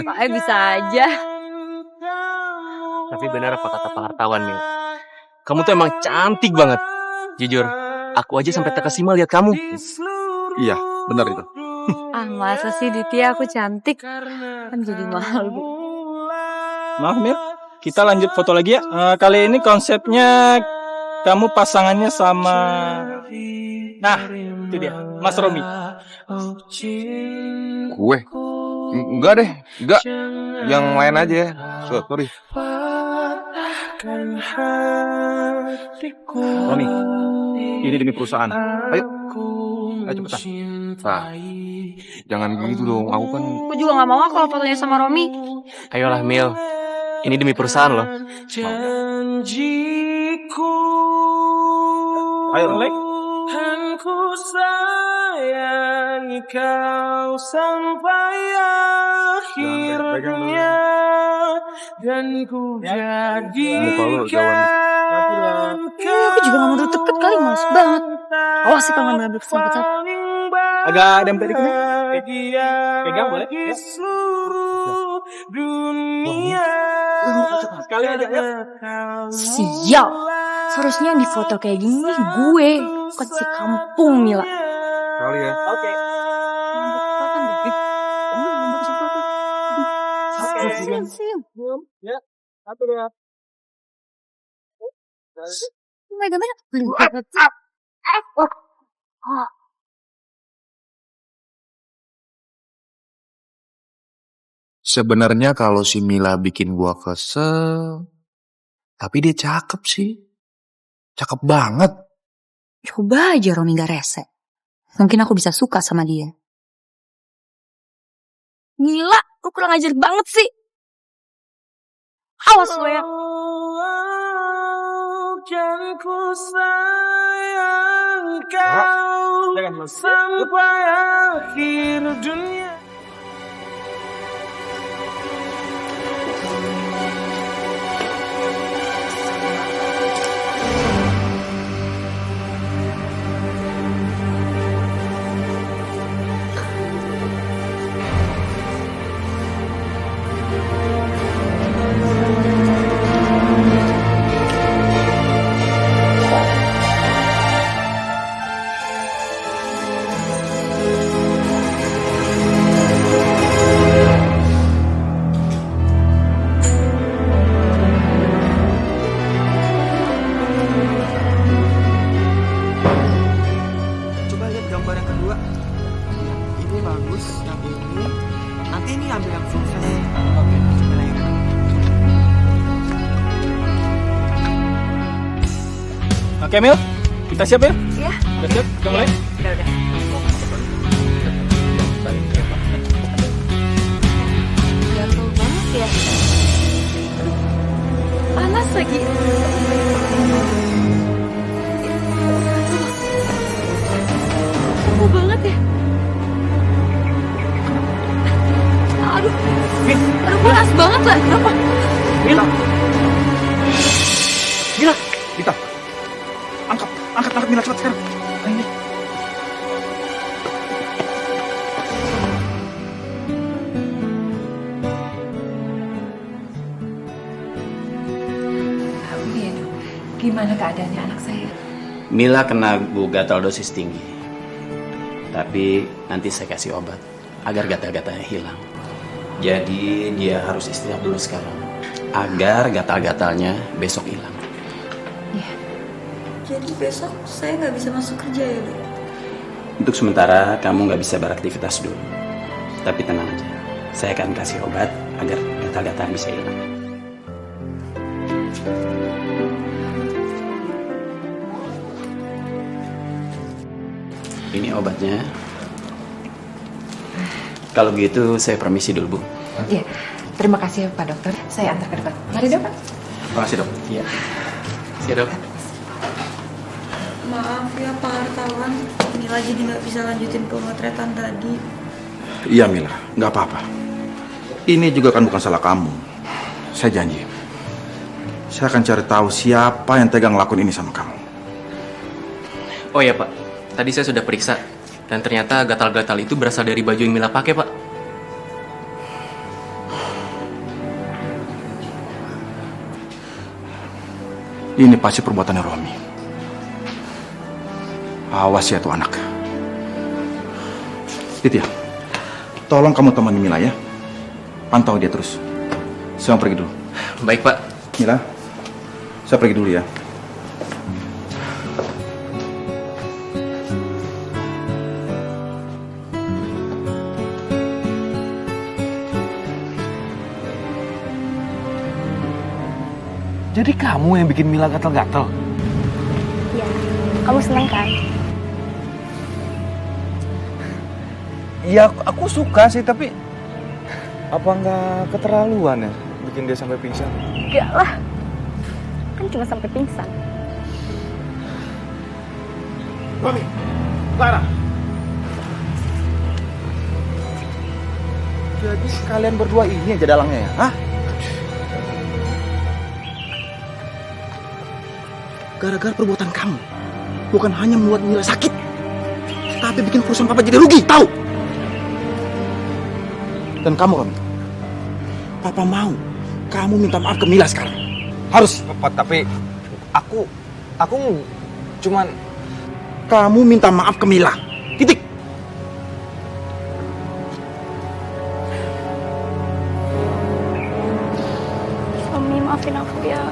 Pak bisa aja. Tapi benar apa kata Pak Hartawan, Mil? Kamu tuh emang cantik banget. Jujur, aku aja sampai terkesima lihat kamu. Iya, benar itu. Masa sih Ditya aku cantik? Kan jadi malu. Maaf Mil, kita lanjut foto lagi ya. Kali ini konsepnya kamu pasangannya sama... Nah, itu dia, Mas Romi. Gue? Enggak deh, enggak. Yang lain aja ya. Sorry. Romi, ini demi perusahaan. Ayo cepetan. Nah, Jangan gitu dong, aku kan... Aku juga gak mau kalau fotonya sama Romi. Ayolah Mil, ini demi perusahaan loh. Janjiku. Ayo, Lek. Kan ku sayangi kau sampai akhir dunia. Dan ku jadikan Aku juga gak mau deket kali, males banget. Awas sih kalau ngambil kesempatan. Agak dempet dikit nih. Pegang boleh? Ya. Sekali aja ya. Sial. Seharusnya yang difoto kayak gini gue. Bukan si kampung, Mila. Kali ya. Oke. Siap. Ya, satu ya. Oh my god, Sebenarnya kalau si Mila bikin gua kesel, tapi dia cakep sih. Cakep banget. Coba aja Romi gak rese. Mungkin aku bisa suka sama dia. Gila, lu kurang ajar banget sih. Awas lo ya. Kan ku sayang kau sampai akhir dunia. Coba lihat gambar yang kedua. Ini bagus, yang ini. Nanti ini ambil yang full face. Oke, coba yang kanan. Oke, Mil. Kita siap ya? Iya. Udah siap? Kita mulai? Udah. Gatel banget ya. Panas lagi. Panas banget ya. Aduh. Aduh, panas banget lah. Kenapa? Mila. Mila. Mila. Angkat Mila cepat sekarang. Ini. Amin. Gimana keadaannya anak saya? Mila kena gatal dosis tinggi. Tapi nanti saya kasih obat agar gatal-gatalnya hilang. Jadi dia harus istirahat dulu sekarang agar gatal-gatalnya besok hilang. Jadi besok saya nggak bisa masuk kerja ya, Dok? Untuk sementara kamu nggak bisa beraktivitas dulu. Tapi tenang aja, saya akan kasih obat agar gatal-gatal bisa hilang. Ini obatnya. Kalau begitu saya permisi dulu, Bu. Iya, terima kasih Pak Dokter. Saya antar ke depan. Mari Dok. Terima kasih, Dok. Iya. Siap, Dok. Maaf ya Pak Hartawan, Mila jadi nggak bisa lanjutin pemotretan tadi. Iya Mila, nggak apa-apa. Ini juga kan bukan salah kamu. Saya janji. Saya akan cari tahu siapa yang tega ngelakuin ini sama kamu. Oh ya Pak, tadi saya sudah periksa. Dan ternyata gatal-gatal itu berasal dari baju yang Mila pakai, Pak. Ini pasti perbuatannya Romi. Awas ya tuh anak. Ditya, tolong kamu temani Mila ya. Pantau dia terus. Saya mau pergi dulu. Baik, Pak. Mila, saya pergi dulu ya. Jadi kamu yang bikin Mila gatal-gatal? Iya, kamu seneng kan? Iya, aku suka sih, tapi apa nggak keterlaluan ya bikin dia sampai pingsan? Enggak lah. Kan cuma sampai pingsan. Romi, Clara. Jadi kalian berdua ini aja dalangnya ya? Hah? Gara-gara perbuatan kamu, bukan hanya membuat Mila sakit, tapi bikin perusahaan papa jadi rugi, tahu? Dan kamu, Romi, papa mau kamu minta maaf ke Mila sekarang. Harus. Papa, tapi aku cuman kamu minta maaf ke Mila. Titik. Suami, maafin aku ya.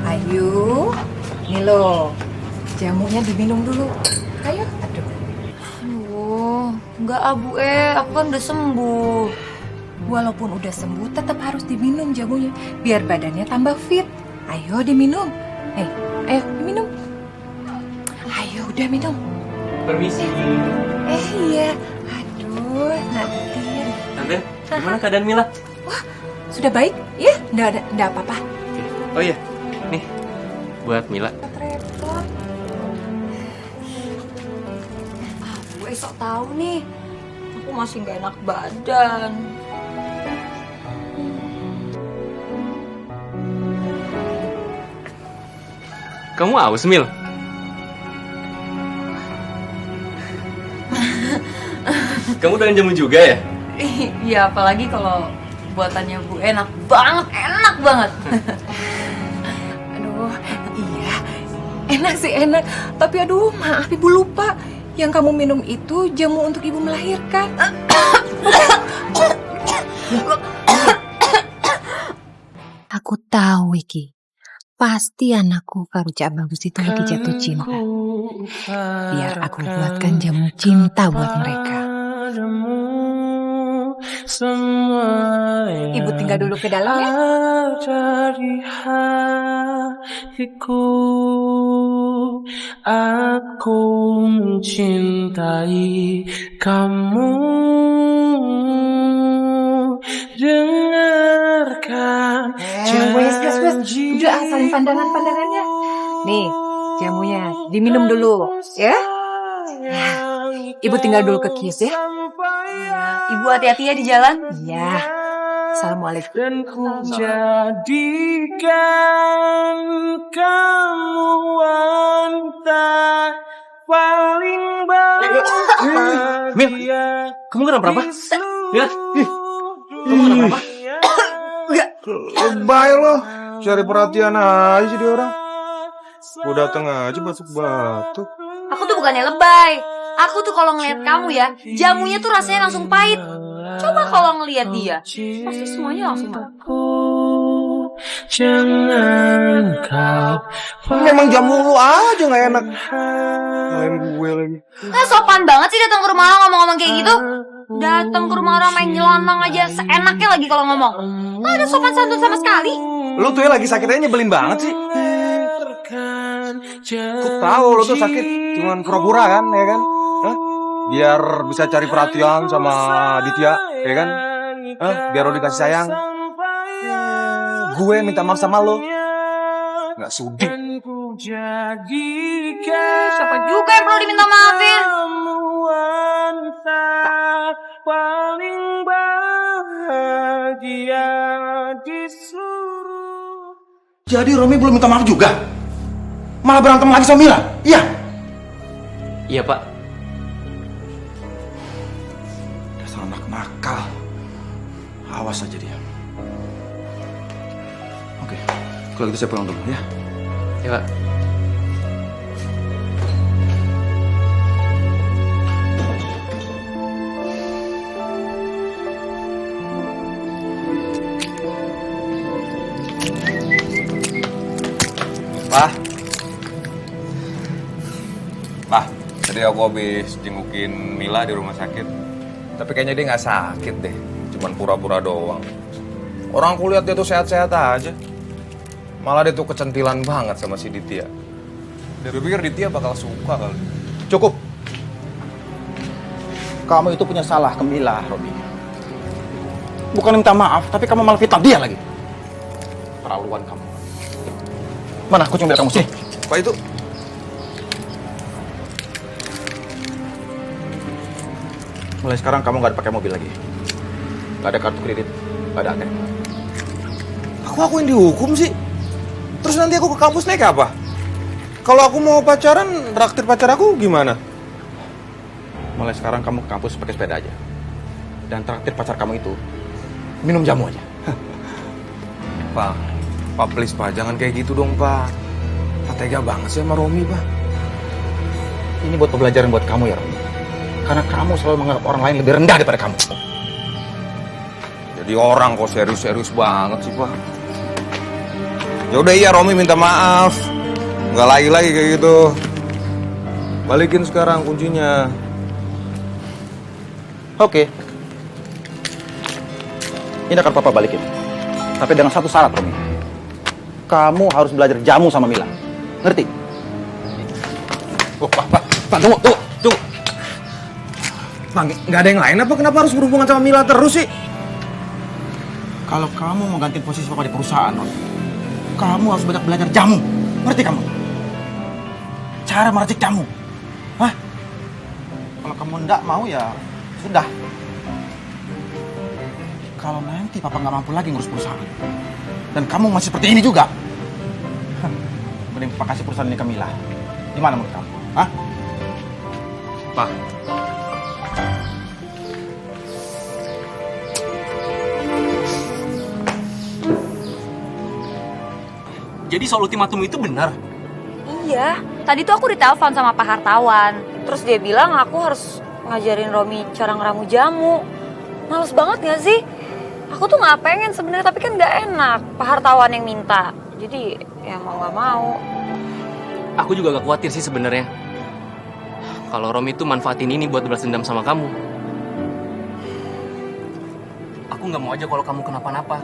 Ayo, nih lo, jamunya diminum dulu. Ayo, aduh. Enggak Bu, aku kan udah sembuh. Walaupun udah sembuh, tetap harus diminum jamunya, biar badannya tambah fit. Ayo diminum. Ayo diminum. Ayo, udah minum. Permisi. Iya. Aduh, nanti. Tante, gimana keadaan Mila? Wah, sudah baik? Ya, enggak apa-apa. Oh iya, nih buat Mila. Repot. Gue sok tahu nih. Aku masih nggak enak badan. Kamu aus, Mil? Kamu doain jamu juga ya? Iya, apalagi kalau buatannya Bu enak banget, enak banget. Aduh, iya. Enak sih enak, tapi aduh maaf Ibu lupa. Yang kamu minum itu jamu untuk Ibu melahirkan. Aku tahu Wiki. Pasti anakku karo Cak Bagus itu lagi jatuh cinta. Biar aku buatkan jamu cinta buat mereka. Ibu tinggal dulu ke dalam ya. Dari hatiku, aku mencintai kamu. Dengarkan Wes. Udah asalin pandangannya. Nih, jamunya diminum dulu, ya. Ibu tinggal dulu ke kios ya. Ibu hati-hati ya di jalan. Iya. Assalamualaikum. Dan ku jadikan kamu wanita paling bahagia. Mil, kamu kenapa? Mil, kamu kenapa? Lebay lo, cari perhatian aja jadi orang. Gue dateng aja batuk-batuk. Aku tuh bukannya lebay. Aku tuh kalau ngeliat kamu ya, jamunya tuh rasanya langsung pahit. Coba kalau ngeliat dia, pasti semuanya langsung manis. Jangan kau. Memang jamu lu aja nggak enak. Lain gue lagi. Sopan banget sih datang ke rumah orang ngomong-ngomong kayak gitu. Datang ke rumah orang main nyelanang aja seenaknya lagi kalau ngomong. Nggak ada sopan santun sama sekali. Lu tuh ya lagi sakit aja nyebelin banget sih. Aku tahu lu tuh sakit, cuman pura-pura kan, ya kan? Hah? Biar bisa cari perhatian sama Ditya, ya kan? Hah? Biar lo dikasih sayang. Gue minta maaf sama lo. Nggak sudi. Siapa juga yang perlu diminta maafin? Paling bahagia di seluruh. Jadi Romi belum minta maaf juga? Malah berantem lagi sama Mila? Iya? Iya, Pak. Dasar anak nakal. Awas aja dia. Oke, kalau gitu saya pulang dulu ya. Ya, Pak. Pak, tadi aku habis jengukin Mila di rumah sakit. Tapi kayaknya dia nggak sakit deh, cuman pura-pura doang. Orang aku lihat dia tuh sehat-sehat aja. Malah dia tuh kecentilan banget sama si Ditya. Gue pikir Ditya bakal suka kali. Cukup. Kamu itu punya salah ke Mila, Robi. Bukan minta maaf, tapi kamu malah fitnah dia lagi. Terlaluan kamu. Mana kucing biar kamu sini? Apa itu? Mulai sekarang kamu nggak pakai mobil lagi. Nggak ada kartu kredit, nggak ada ATM. Aku yang dihukum sih. Terus nanti aku ke kampus naik apa? Kalau aku mau pacaran, traktir pacar aku gimana? Mulai sekarang kamu ke kampus pakai sepeda aja. Dan traktir pacar kamu itu minum jamu aja. Pak please Pak, jangan kayak gitu dong Pak. Pak tega banget sih sama Romi Pak. Ini buat pembelajaran buat kamu ya Romi. Karena kamu selalu menganggap orang lain lebih rendah daripada kamu. Jadi orang kok serius-serius banget sih Pak. Ya udah iya Romi minta maaf. Nggak lagi kayak gitu. Balikin sekarang kuncinya. Oke. Ini akan papa balikin. Tapi dengan satu syarat, Romi. Kamu harus belajar jamu sama Mila. Ngerti? Oh, Pak, tunggu. Pak, nggak ada yang lain apa? Kenapa harus berhubungan sama Mila terus sih? Kalau kamu mau gantiin posisi papa di perusahaan, Romi, kamu harus banyak belajar jamu. Ngerti kamu? Cara meracik jamu. Hah? Kalau kamu enggak mau ya sudah. Kalau nanti papa nggak mampu lagi ngurus perusahaan dan kamu masih seperti ini juga, mending papa kasih perusahaan ini ke Mila. Gimana menurut kamu? Hah? Pak. Jadi soal ultimatum itu benar? Iya, tadi tuh aku ditelepon sama Pak Hartawan. Terus dia bilang aku harus ngajarin Romi cara ngeramu jamu. Males banget gak sih? Aku tuh gak pengen sebenarnya, tapi kan gak enak. Pak Hartawan yang minta. Jadi ya mau gak mau. Aku juga gak khawatir sih sebenarnya. Kalau Romi tuh manfaatin ini buat balas dendam sama kamu. Aku gak mau aja kalau kamu kenapa-napa.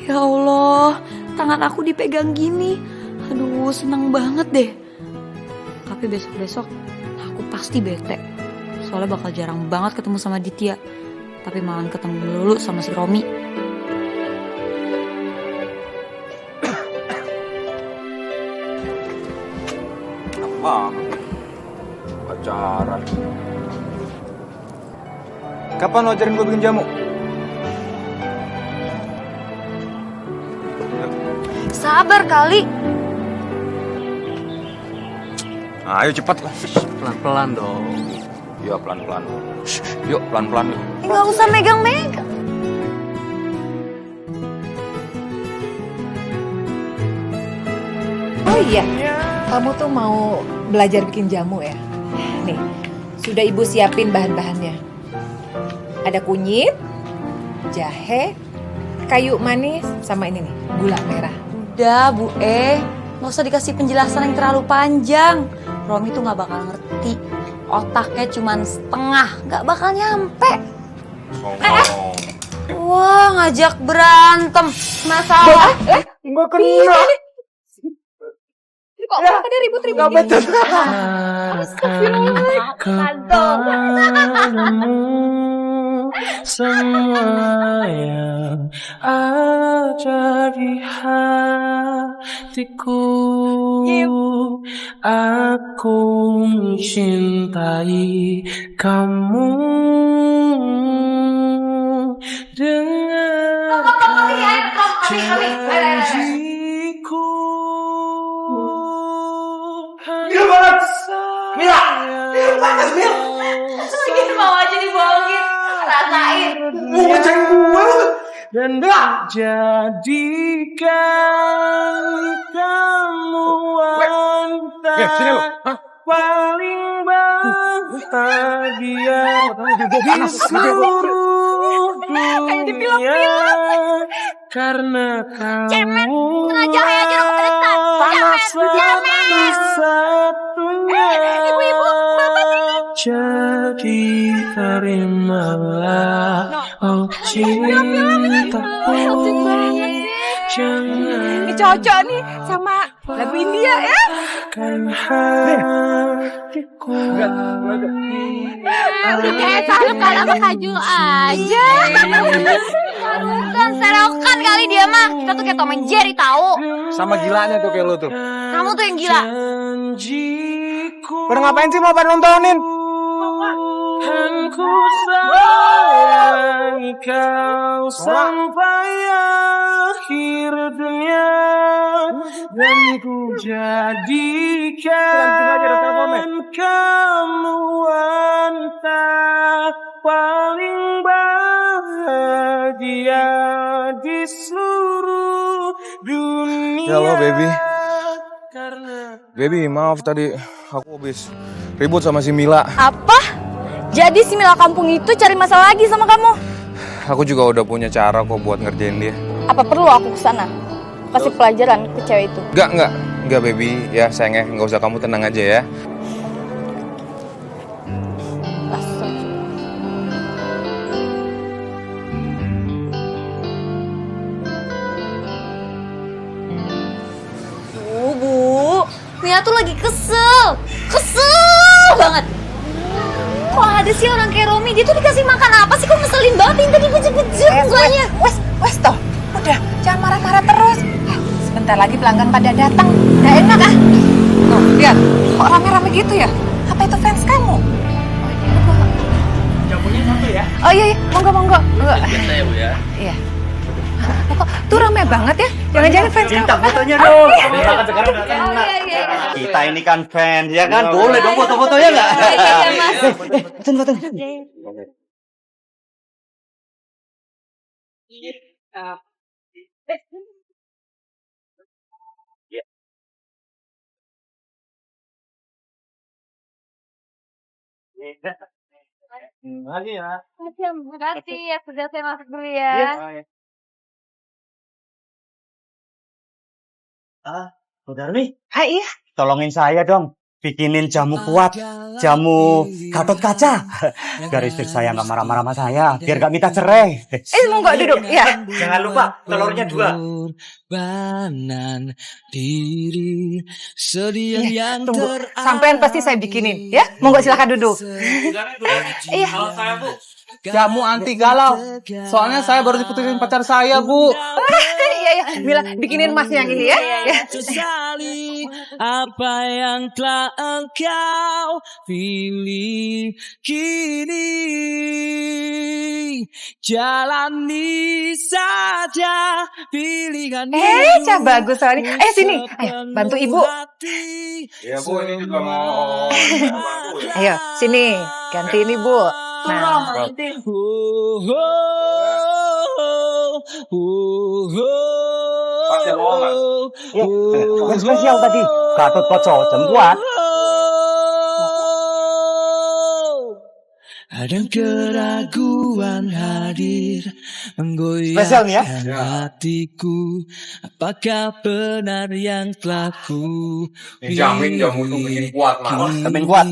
Ya Allah, tangan aku dipegang gini. Aduh, seneng banget deh. Tapi besok-besok aku pasti bete. Soalnya bakal jarang banget ketemu sama Ditya. Tapi malah ketemu dulu sama si Romi. Apa? Pacaran. Kapan lo ajarin gue bikin jamu? Sabar kali. Ayo cepat lah. Pelan-pelan dong. Yuk pelan-pelan. Yuk pelan-pelan. Nggak usah megang-megang. Oh iya, kamu tuh mau belajar bikin jamu ya? Nih, sudah ibu siapin bahan-bahannya. Ada kunyit, jahe, kayu manis, sama ini nih, gula merah. Udah Bu nggak usah dikasih penjelasan yang terlalu panjang. Romi tuh nggak bakal ngerti. Otaknya cuman setengah, nggak bakal nyampe. Wah, ngajak berantem. Masalah. Nggak kena. Kok pada ribut-ribut? Nggak becus. Semua yang ada di hatiku, aku mencintai kamu dengan janjiku. Gila banget, Mila. Gila banget, Mila. Bikin mau aja dibohongin. Rasain. Mau ngejain gue lu. Dan jadikan kamu wanita paling bahagia di seluruh dunia, karena kamu satu-satunya. Jadi terimalah, oh cintaku, Ini cocok nih sama lagu India ya. Udah kayak salut kalau sama Kaju aja. Bukan serokan kali dia mah. Kita tuh kayak Tom and Jerry tahu. Sama gilanya tuh kayak lu tuh. Kamu tuh yang gila. Pada ngapain sih mau pada nontonin? Ku sayangi kau sampai akhir dunia, dan ku jadikan kamu wanita paling bahagia di seluruh dunia. Ya Allah, baby. Baby, maaf tadi aku habis ribut sama si Mila. Apa? Jadi si Mila kampung itu cari masalah lagi sama kamu? Aku juga udah punya cara kok buat ngerjain dia. Apa perlu aku kesana? Kasih pelajaran ke cewek itu? Enggak baby. Ya sayangnya, nggak usah, kamu tenang aja ya. Bu, Mila tuh lagi kesel banget. Kok ada sih orang kayak Romi, dia tuh dikasih makan apa sih? Kok ngeselin banget, ini tadi bejek-bejek mukanya. Wes toh, udah jangan marah-marah terus. Sebentar lagi pelanggan pada datang, nggak enak ah. Tuh, lihat, kok rame-rame gitu ya? Apa itu fans kamu? Jamunya satu ya? Oh iya, monggo. Biasa ya Bu ya? Iya. Kok tuh rame banget ya? Jangan-jangan fans kamu. Minta fotonya dong. Kita ini kan fans, ya kan? Boleh dong foto-fotonya nggak? Foto. Lagi ya. Terima kasih ya, sudah saya masuk dulu ya. Bu Darmi, Iya. tolongin saya dong. Bikinin jamu kuat, jamu Gatot Kaca. Biar istri saya nggak marah-marah sama saya, biar nggak minta cerai. Monggo duduk, ya. Jangan lupa telurnya 2. Diri sedia yang Tunggu, sampean pasti saya bikinin, ya. Monggo silakan duduk. Iya. Kalau saya Bu. Jamu anti galau. Soalnya saya baru diputusin pacar saya, Bu. Iya. Mila bikinin Mas yang ini ya. sesali apa yang telah engkau pilih kini. Jalani saja pilihan Cah bagus sekali. Sini, ayo bantu ibu. Ya Bu, ini juga mau. Ayo, sini, gantiin ibu. Nah, Bukan spesial tadi, Gatot Kaca jam 4. Ada keraguan hadir Spesial nih ya. menggoyahkan hatiku. Apakah benar yang telah ku Jamin jamu tuh bikin kuat, Mas. Temen kuat.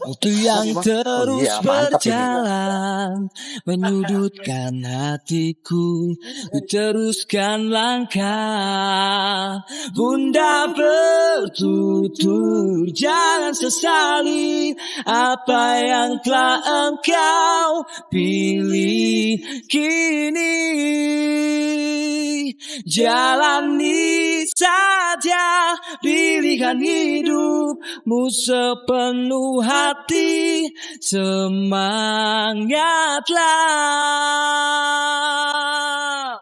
Waktu yang terus Iya, mantap ini. berjalan menyudutkan hatiku. Ku teruskan langkah. Bunda bertutur, jangan sesali apa yang telah engkau pilih kini. Jalani saja pilihan hidupmu sepenuh hati. Semangatlah.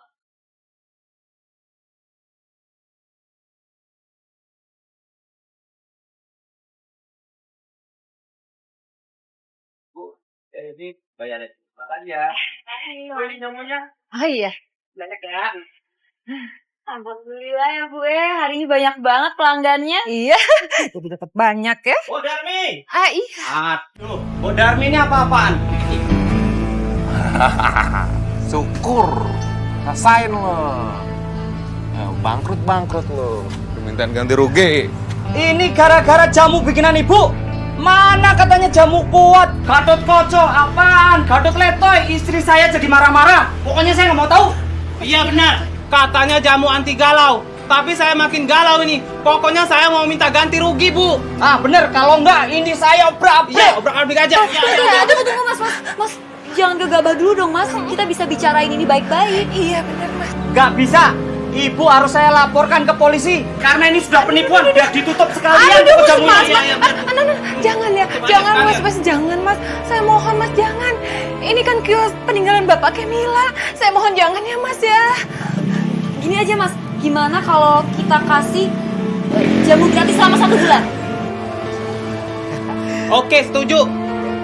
Ini bayarin. Makasih ya. Ini jamunya. Oh iya. Banyak ya. Alhamdulillah ya Bu hari ini banyak banget pelanggannya. Iya, jadi dapat banyak ya. Bu Darmi. Iya. Aduh, Bu Darmi ini apa-apaan? Syukur. Rasain lo. Bangkrut lo. Permintaan ganti rugi. Ini gara-gara jamu bikinan ibu. Mana katanya jamu kuat? Gatot Kaca apaan? Gatot Letoy. Istri saya jadi marah-marah. Pokoknya saya nggak mau tahu. Iya benar. Katanya jamu anti galau. Tapi saya makin galau ini. Pokoknya saya mau minta ganti rugi, Bu. Ah, bener. Kalau enggak, ini saya obrak-abrik. Iya, obrak-abrik aja. Tunggu, Mas. Jangan gegabah dulu dong, Mas. Kita bisa bicarain ini baik-baik. Iya, benar, Mas. Gak bisa. Ibu harus saya laporkan ke polisi. Karena ini sudah penipuan. Biar ditutup sekalian. Aduh, jamunya. Jangan ya. Jangan, Mas. Jangan, Mas. Saya mohon, Mas, jangan. Ini kan kios peninggalan Bapak Kemila. Saya mohon jangan ya, Mas ya. Gini aja, Mas. Gimana kalau kita kasih jamu gratis selama 1 bulan? Oke, setuju.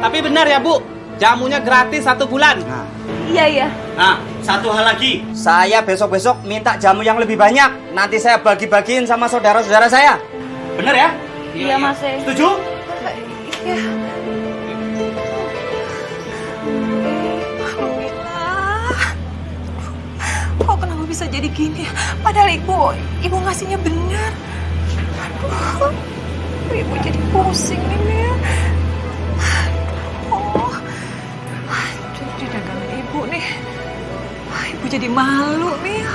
Tapi benar ya, Bu. Jamunya gratis 1 bulan. Iya. Nah, satu hal lagi. Saya besok-besok minta jamu yang lebih banyak. Nanti saya bagi-bagiin sama saudara-saudara saya. Bener ya? Iya, Mas. Setuju? Iya. Kok kenapa bisa jadi gini? Padahal ibu ngasihnya benar. Aduh, ibu jadi pusing nih, Mil. Jadi dagangan ibu nih. Ibu jadi malu, Mil.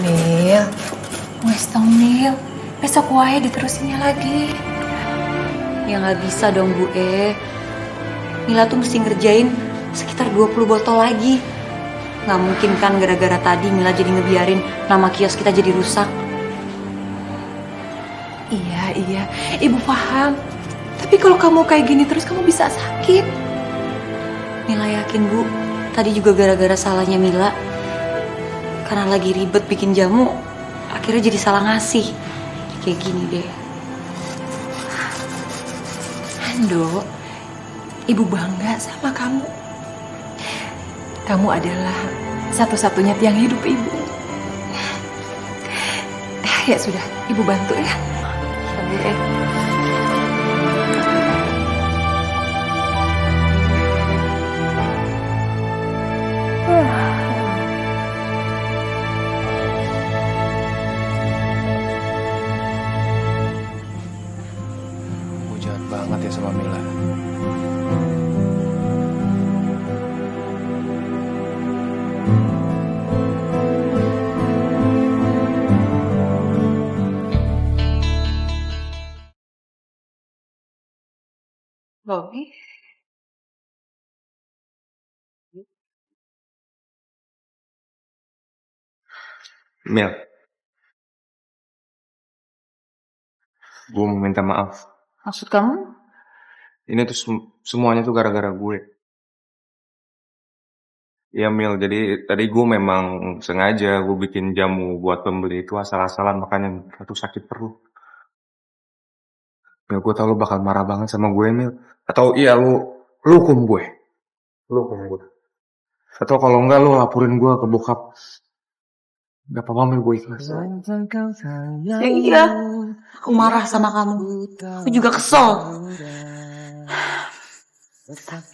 Mil, wes tau Mil, besok wae diterusinnya lagi. Ya nggak bisa dong, Bu Mila tuh mesti ngerjain sekitar 20 botol lagi. Nggak mungkin kan gara-gara tadi Mila jadi ngebiarin nama kios kita jadi rusak. Iya, ibu paham. Tapi kalau kamu kayak gini terus kamu bisa sakit. Mila yakin, Bu, tadi juga gara-gara salahnya Mila. Karena lagi ribet bikin jamu, akhirnya jadi salah ngasih. Kayak gini deh. Ando, ibu bangga sama kamu. Kamu adalah satu-satunya tiang hidup ibu. Ya sudah, ibu bantu ya. Gue jahat banget ya sama Mila. Bobby? Mil, gue mau minta maaf. Maksud kamu? Ini tuh semuanya tuh gara-gara gue. Ya Mil, jadi tadi gue memang sengaja gue bikin jamu buat pembeli itu asal-asalan, makanya tuh sakit perut. Mil, gue tau lu bakal marah banget sama gue, Mil. Atau iya lu hukum gue. Lu hukum gue. Atau kalau enggak lu laporin gue ke bokap. Gak apa-apa, Mil, gue ikhlas. Ya iya, aku marah sama kamu. Aku juga kesel.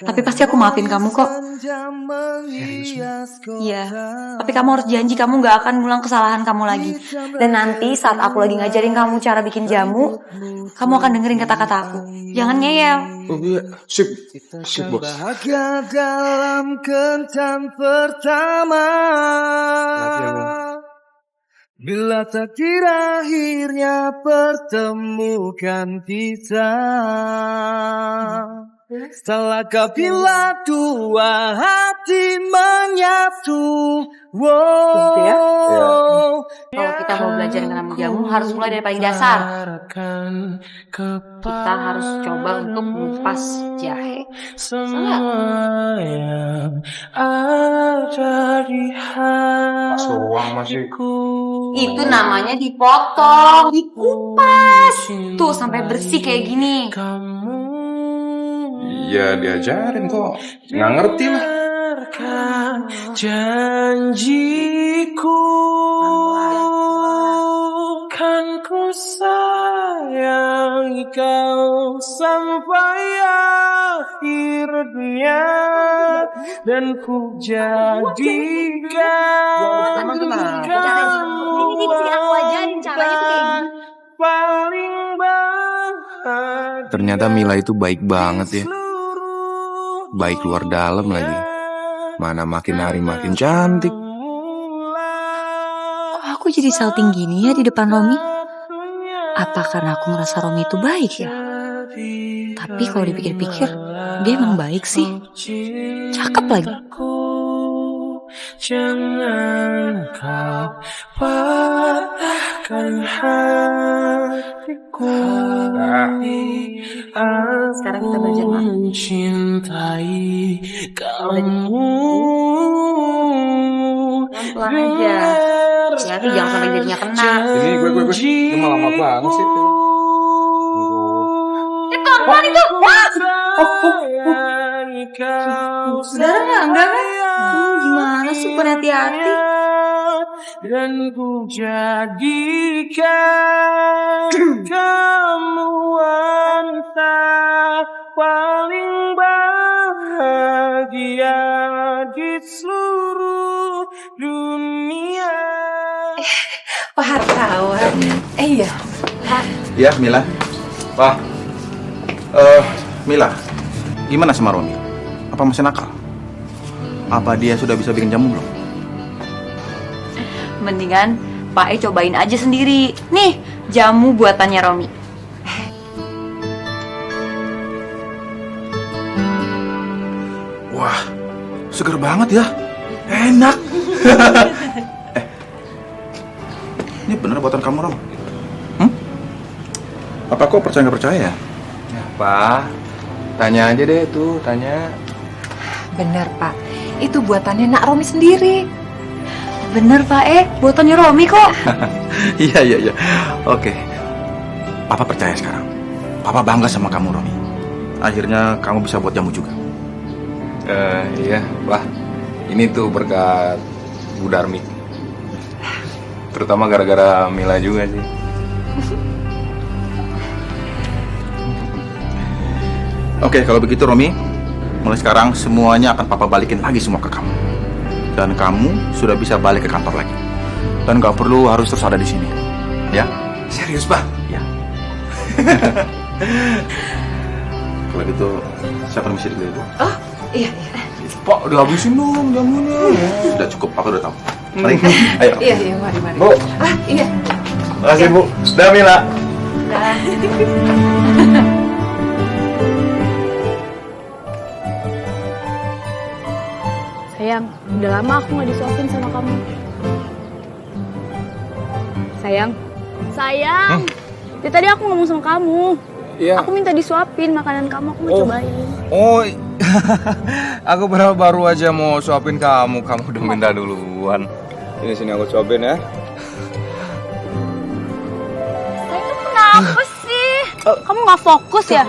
Tapi pasti aku maafin kamu kok. Iya, tapi kamu harus janji kamu gak akan ngulang kesalahan kamu lagi. Dan nanti saat aku lagi ngajarin kamu cara bikin jamu, kamu akan dengerin kata-kata aku. Jangan ngeyel. Oh iya, sip bos. Bahagia dalam kencan pertama. Bila takdir akhirnya pertemukan kita. Setelah bila dua hati menyatu. Wow. Ya. Kalau kita mau belajar ngeramu jamu harus mulai dari paling dasar. Kita harus coba untuk mengupas jahe. Semua yang ada di Suang masih. Itu namanya dipotong, dikupas. Tuh sampai bersih kayak gini. Iya diajarin kok. Nggak ngerti lah. Janjiku kan ku sayangi kau sampai akhirnya dan ku jadikan paling bahagia. Ternyata Mila itu baik banget ya. Baik luar dalam lagi. Mana makin hari makin cantik. Kok aku jadi salting gini ya di depan Romi? Apa karena aku ngerasa Romi itu baik ya? Tapi kalau dipikir-pikir, dia emang baik sih. Cakep lagi. Jangan kau patahkan hatiku. Sekarang kita belajar mencintai kamu. Pelan aja. Ya, jangan sampai jadinya kena. Ini gue malah lama banget sih. Pelan itu. Enggak. Gimana sih, hati-hati. Dan ku jadikan kamu wanita paling bahagia di seluruh dunia. Pak Hartawan. Iya. Ya, Mila. Wah. Mila, gimana sama Romi? Apa masih nakal? Apa dia sudah bisa bikin jamu belum? Mendingan Pak E cobain aja sendiri. Nih, jamu buatannya Romi. Wah, segar banget ya. Enak. Ini bener buatan kamu, Rom? Apa kok percaya nggak percaya ya? Pak, tanya aja deh tuh, tanya. Bener Pak, itu buatannya Nak Romi sendiri. Bener Pak E, buatannya Romi kok. Iya. Oke. Papa percaya sekarang. Papa bangga sama kamu, Romi. Akhirnya kamu bisa buat jamu juga. Iya, Pak. Ini tuh berkat Bu Darmi. Terutama gara-gara Mila juga sih. Oke, kalau begitu Romi, mulai sekarang semuanya akan Papa balikin lagi semua ke kamu. Dan kamu sudah bisa balik ke kantor lagi. Dan gak perlu harus terus ada di sini. Ya? Serius, Pak? Ya. Kalau gitu, saya permisi dulu, Ibu. Oh, iya. Pak, udah habisin dong jamunya. Sudah cukup, Papa udah tahu. Mari, ayo. Iya, mari. Bu. Iya. Makasih, Bu. Dah, Mila. Sayang, udah lama aku gak disuapin sama kamu. Sayang. Dari tadi aku ngomong sama kamu. Iya. Aku minta disuapin makanan kamu, aku mau cobain. Oh, aku baru aja mau suapin kamu. Kamu udah minta duluan. Sini aku suapin ya. Sayang, kenapa sih? Kamu gak fokus ya?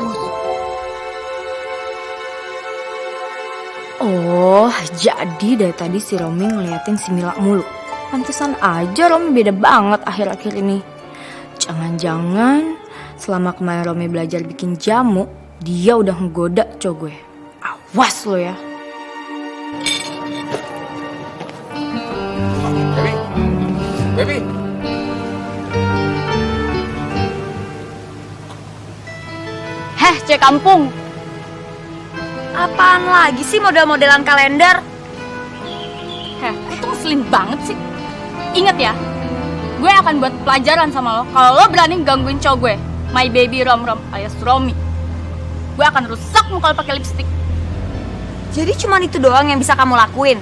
Oh, jadi dari tadi si Romi ngeliatin si Mila mulu. Pantesan aja Romi beda banget akhir-akhir ini. Jangan-jangan selama kemarin Romi belajar bikin jamu, dia udah ngegoda cowok gue. Awas lo ya. Baby. Heh, cek kampung. Apaan lagi sih model-modelan kalender? Heh, itu ngeselin banget sih. Ingat ya, gue akan buat pelajaran sama lo kalau lo berani gangguin cowok gue, my baby Rom alias Romi. Gue akan rusak muka lo pakai lipstick. Jadi cuman itu doang yang bisa kamu lakuin?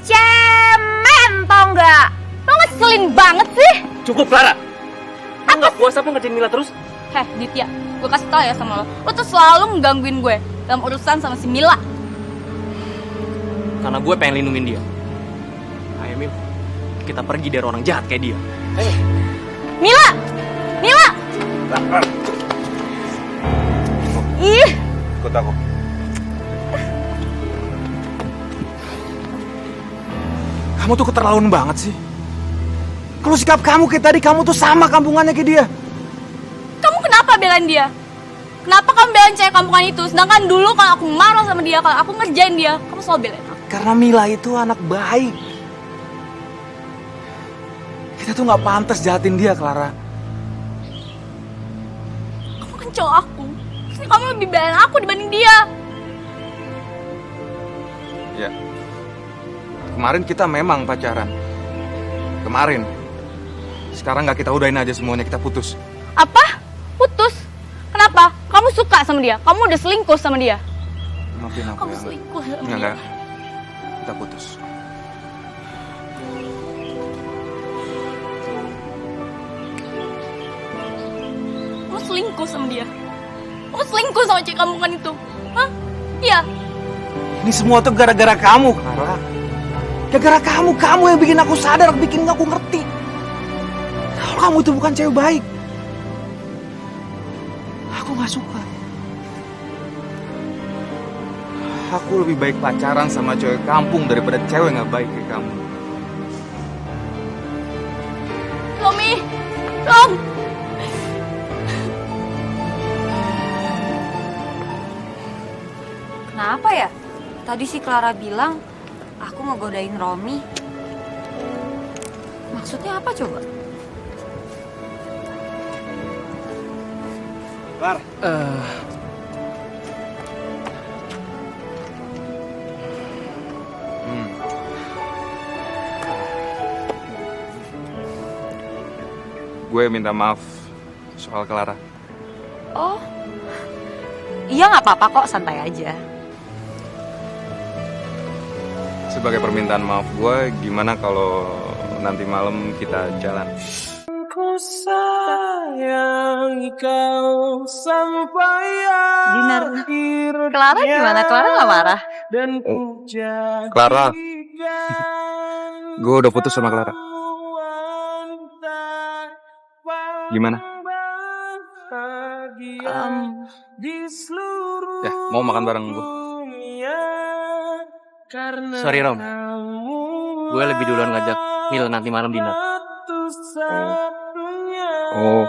Cemen tau nggak? Lo ngeselin banget sih. Cukup, Clara. Lo nggak puas apa ngerjain Mila terus? Heh, Ditya, gue kasih tau ya sama lo tuh selalu ngegangguin gue dalam urusan sama si Mila. Karena gue pengen lindungin dia. Ayo, Mil. Kita pergi dari orang jahat kayak dia. Mila! Ih! Ikut aku. Kamu tuh keterlaluan banget sih. Kalau sikap kamu kayak tadi, kamu tuh sama kampungannya kayak dia. Kamu kenapa belain dia? Kenapa kamu belain cewek kampungan itu? Sedangkan dulu kalau aku marah sama dia, kalau aku ngerjain dia, kamu selalu belain aku. Karena Mila itu anak baik. Kita tuh nggak pantas jahatin dia, Clara. Kamu kan cowok aku. Terus kamu lebih belain aku dibanding dia. Ya. Kemarin kita memang pacaran. Kemarin. Sekarang nggak kita udahin aja semuanya, kita putus. Apa? Putus? Kenapa? Kamu suka sama dia? Kamu udah selingkuh sama dia? Maafin aku. Kamu selingkuh sama dia? Enggak. Kita putus. Kamu selingkuh sama dia? Kamu selingkuh sama cewek kampungan itu? Hah? Iya. Ini semua tuh gara-gara kamu, Clara. Gara-gara kamu yang bikin aku sadar, bikin aku ngerti. Kalau kamu itu bukan cewek baik. Aku gak suka. Aku lebih baik pacaran sama cewek kampung daripada cewek gak baik kayak kamu. Romi! Rom! Kenapa ya? Tadi si Clara bilang aku ngegodain Romi. Maksudnya apa coba? Clara. Gue minta maaf soal Clara. Oh, iya nggak apa-apa kok, santai aja. Sebagai permintaan maaf gue, gimana kalau nanti malam kita jalan? Ku sayangi kau sampai Dinar. akhir Clara gimana? Clara nggak marah? dan Clara. Gue udah putus sama Clara. Gimana? Ya, mau makan bareng gue? Sorry Rom, gue lebih duluan ngajak Mil nanti malam dinner. Oh,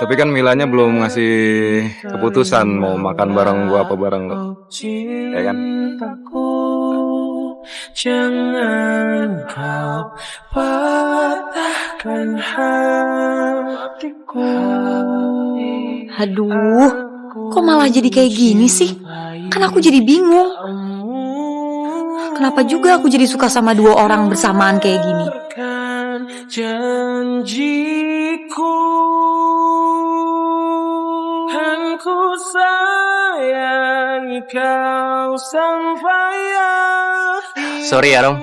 tapi kan Milanya belum ngasih keputusan mau makan bareng gua apa bareng lo, ya kan? Jangan kau patahkan hatiku. Aduh, kok malah jadi kayak gini sih? Kan aku jadi bingung. Kenapa juga aku jadi suka sama dua orang bersamaan kayak gini? Janjiku kan ku sayangi kau sampai akhir. Sorry ya Rom,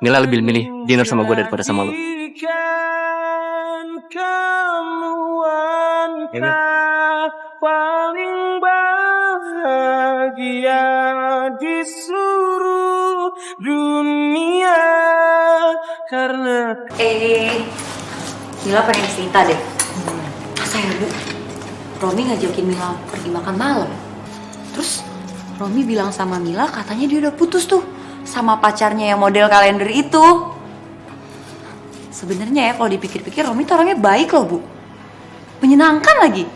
Mila lebih milih dinner sama gue daripada sama lo. Kamu wanita paling bahagia di seluruh dunia karena Mila pengen cerita deh. Masa ya Bu, Romi ngajakin Mila pergi makan malam. Terus Romi bilang sama Mila katanya dia udah putus tuh sama pacarnya yang model kalender itu. Sebenarnya ya kalau dipikir-pikir Romi tuh orangnya baik loh Bu. Menyenangkan lagi.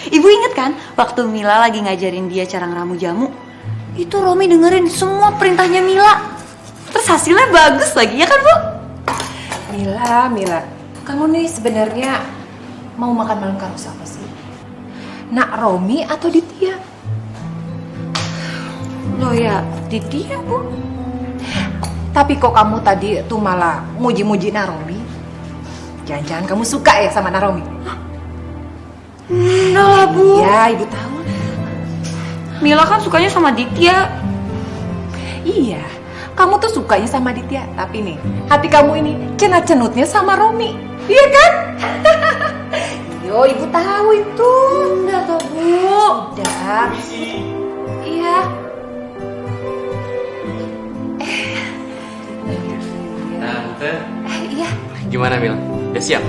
Ibu inget kan waktu Mila lagi ngajarin dia cara ngeramu jamu, itu Romi dengerin semua perintahnya Mila. Terus hasilnya bagus lagi ya kan Bu? Mila, kamu nih sebenarnya mau makan malam karo siapa sih? Nak Romi atau Ditya? Loh ya, Ditya Bu. Tapi kok kamu tadi tuh malah muji-muji Naromi? Jangan-jangan kamu suka ya sama Naromi? Enggak lah Bu. Ya, Ibu tahu. Mila kan sukanya sama Ditya. Iya, kamu tuh sukanya sama Ditya. Tapi nih, hati kamu ini cenut-cenutnya sama Romi. Iya kan? Yo, Ibu tahu itu. Enggak toh Bu. Sudah. Iya. Tante, Iya. gimana Mil? Udah siap?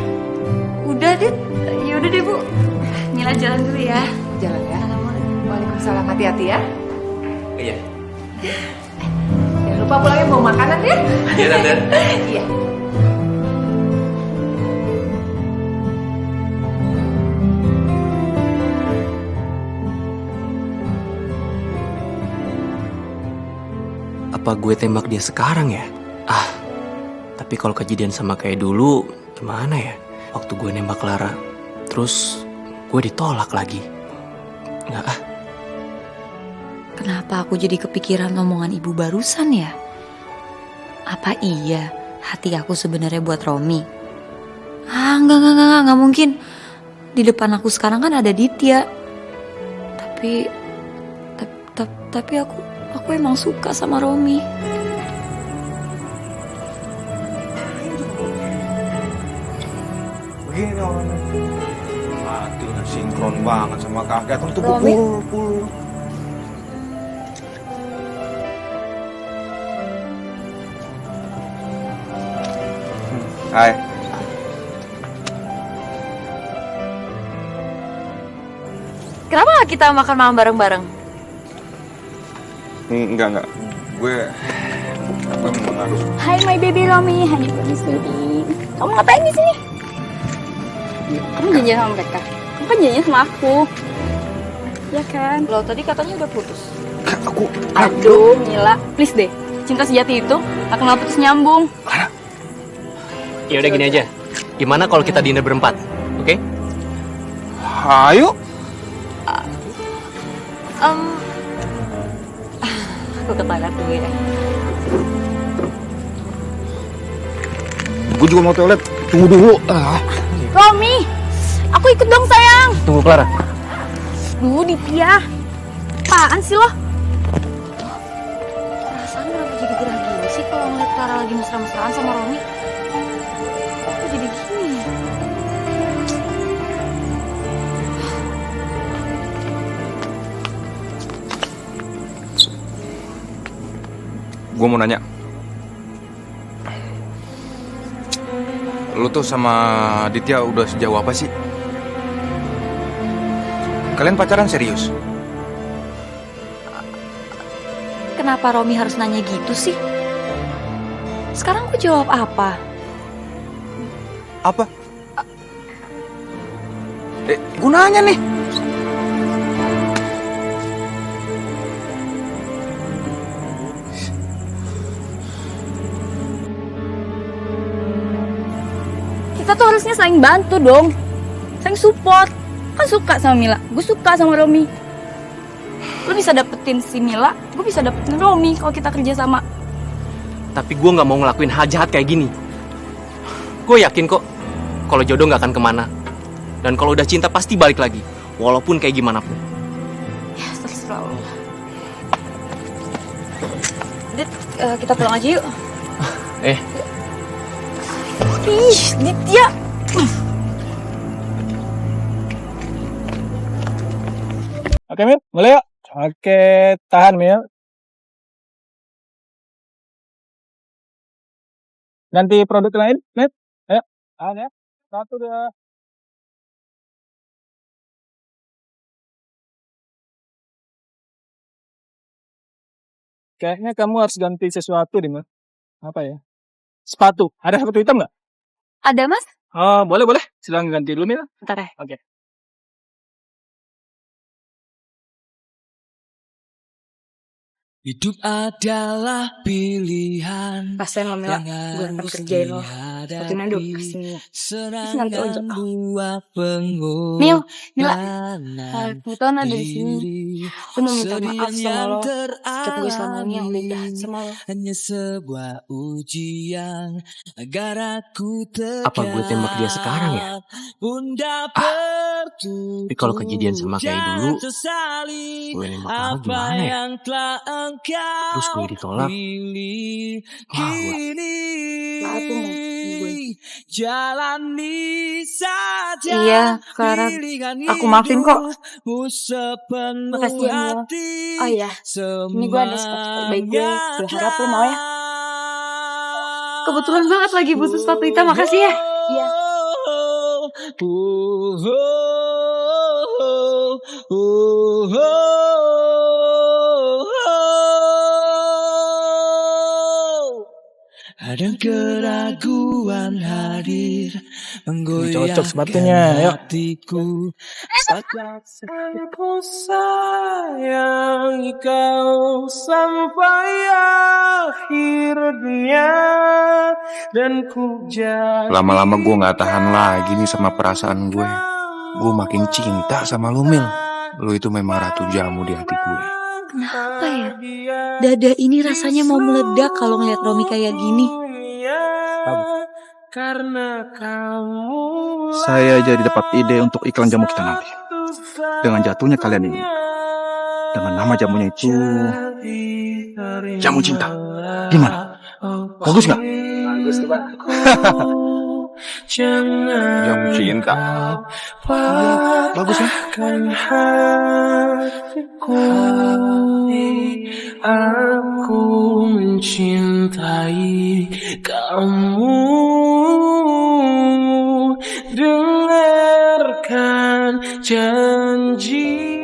Udah Dit, yaudah deh Bu. Mila jalan dulu ya. Jalan ya. Waalaikumsalam, hati-hati ya. Iya. Jangan lupa pulangnya bawa makanan ya. Iya Tante. Iya. Apa gue tembak dia sekarang ya? Tapi kalau kejadian sama kayak dulu, gimana ya? Waktu gue nembak Clara, terus gue ditolak lagi. Nggak ah. Kenapa aku jadi kepikiran omongan ibu barusan ya? Apa iya hati aku sebenarnya buat Romi? Enggak mungkin. Di depan aku sekarang kan ada Ditya. Tapi aku emang suka sama Romi. Begini orangnya. Mati udah sinkron banget sama kakek. Terus tuh Romi? pukul. Hai. Kenapa gak kita makan malam bareng-bareng? Enggak. Gue memang harus. Hai my baby Romi, hai baby sweetie. Kamu ngapain di sini? Kamu janjian sama mereka? Kamu kan janjian sama aku. Ya kan? Lo tadi katanya udah putus. Aduh, Mila, please deh. Cinta sejati itu akan kenal putus nyambung. Ya udah gini aja. Gimana kalau kita dinner berempat? Oke? Ayo. Aku ke toilet dulu ya. Gue juga mau toilet. Tunggu dulu. Romi, aku ikut dong sayang. Tunggu Clara. Duh, Ditya. Apaan sih lo? Perasaan kenapa jadi gerah gini sih kalau ngeliat Clara lagi mesra-mesraan sama Romi? Kok jadi gini ya? Gue mau nanya. Lu tuh sama Ditya udah sejauh apa sih? Kalian pacaran serius? Kenapa Romi harus nanya gitu sih? Sekarang aku jawab apa? Apa? Gue nanya nih. Kita tuh harusnya saling bantu dong. Saling support. Kan suka sama Mila, gue suka sama Romi. Lu bisa dapetin si Mila, gue bisa dapetin Romi kalau kita kerja sama. Tapi gue nggak mau ngelakuin hal jahat kayak gini. Gue yakin kok kalau jodoh nggak akan kemana. Dan kalau udah cinta pasti balik lagi, walaupun kayak gimana pun. Ya terserah lo. Dit, kita pulang aja yuk. Ih, Ditya. Oke Mil, mulai yuk. Oke, tahan Mil. Ganti produk lain, Mil. Ayo, tahan ya. 1, 2. Kayaknya kamu harus ganti sesuatu deh, Mil. Apa ya? Sepatu. Ada sepatu hitam nggak? Ada mas? Oh, boleh. Silahkan ganti dulu, Mil. Bentar ya. Oke. Hidup adalah pilihan. Pasien lo Mila, gue akan kerjain lo. Sepatunya dulu kesini. Terus nanti ojek. Mil, Mila, kebetulan ada di sini. Gue mau minta maaf sama lo. Sikap gue selama ini yang udah jahat sama lo. Hanya sebuah ujian agar aku Apa gue tembak dia sekarang ya? Tapi kalau kejadian sama kayak dulu, gue nembak Clara gimana ya? Terus gue ditolak. Iya, Clara, aku maafin kok. Makasih ya Mil. Oh iya, ini gue ada sepatu terbaik gue. Gue harap lo mau ya. Kebetulan banget lagi butuh sepatu hitam, makasih ya. Iya. Ada keraguan hadir Cocok sepatunya, yuk. hatiku. Aku sayang kau sampai akhirnya dan ku Lama-lama gue nggak tahan lagi nih sama perasaan gue. Gue makin cinta sama lu, Mil. Lu itu memang ratu jamu di hati gue. Kenapa ya? Dada ini rasanya mau meledak kalau ngeliat Romi kayak gini. Karena kamu Saya jadi dapat ide untuk iklan jamu kita nanti. Dengan jatuhnya kalian ini. Dengan nama jamunya itu Jamu Cinta. Gimana? Bagus nggak? Bagus tuh, Pak. Jamu Cinta. Bagus ya? Aku mencintai kamu. Dengarkan janji.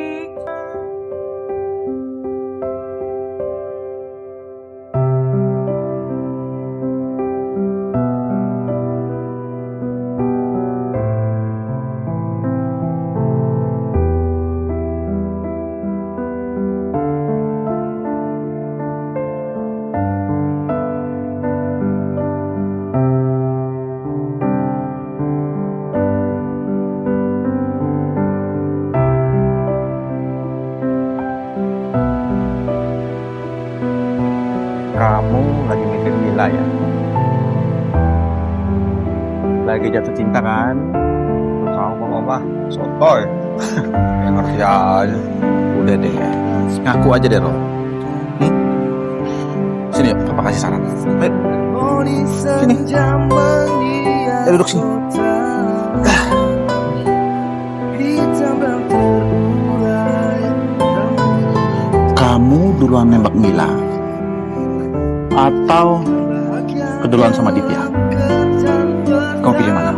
Kamu lagi mikir Mila ya? Lagi jatuh cinta kan? Tuh kamu apa? Sotoy. Yang ngerti aja. Udah deh. Ngaku aja deh, Ro. Sini yuk, Papa kasih saran. Sini. Duduk sini. Kamu duluan nembak Mila atau keduluan sama Ditya? Kamu pilih mana?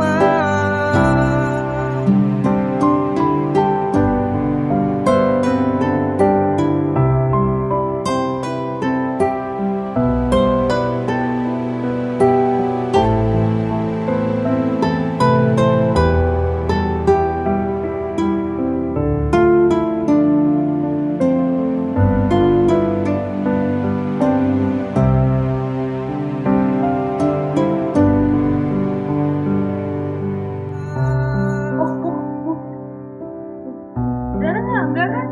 Enggak kan?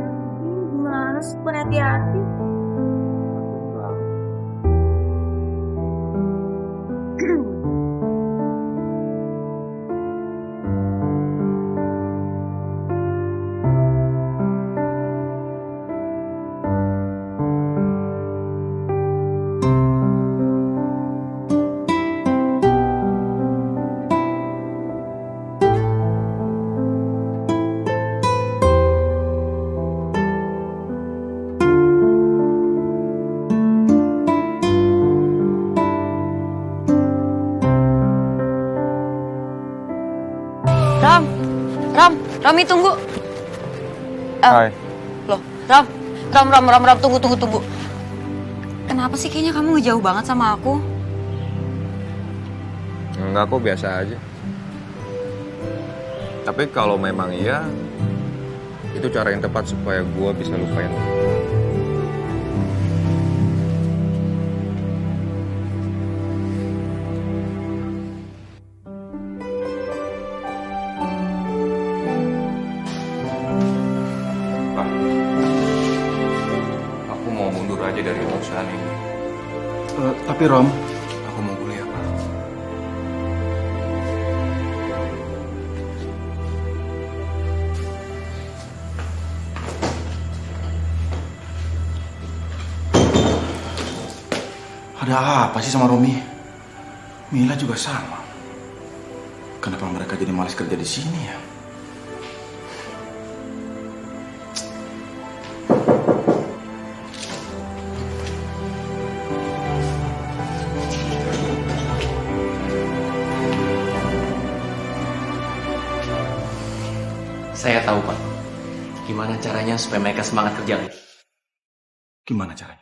Gimana sih, berhati-hati. Romi tunggu. Hai. Loh, Ram, tunggu. Kenapa sih kayaknya kamu ngejauh banget sama aku? Enggak, kok biasa aja. Tapi kalau memang iya, itu cara yang tepat supaya gue bisa lupain lo. Aku mau mundur aja dari perusahaan ini. Tapi Rom, Aku mau kuliah, Pak. ada apa sih sama Romi? Mila juga sama. Kenapa mereka jadi malas kerja di sini ya? Saya tahu, Pak. Gimana caranya supaya mereka semangat kerja lagi? Gimana caranya?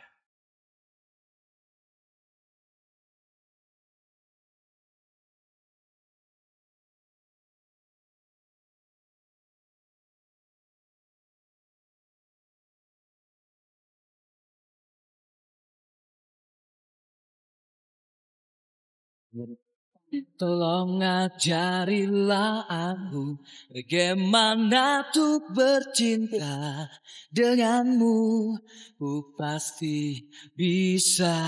Tolong ajarilah aku bagaimana tuh bercinta denganmu. Ku pasti bisa.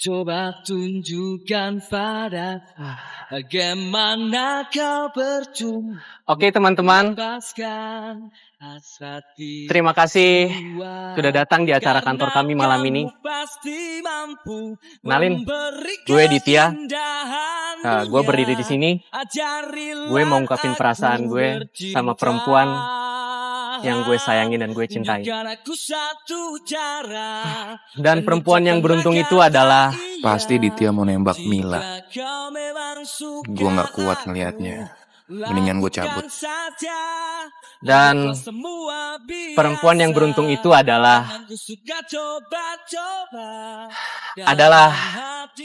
Coba tunjukkan padaku bagaimana kau berjuang. Oke teman-teman, terima kasih sudah datang di acara kantor kami malam ini. Kenalin, gue Ditya. Nah, gue berdiri di sini. Gue mau ungkapin perasaan gue sama perempuan yang gue sayangin dan gue cintai. Dan perempuan yang beruntung itu adalah... Pasti Ditya mau nembak Mila. Gue gak kuat ngelihatnya. Mendingan gue cabut. Dan perempuan yang beruntung itu adalah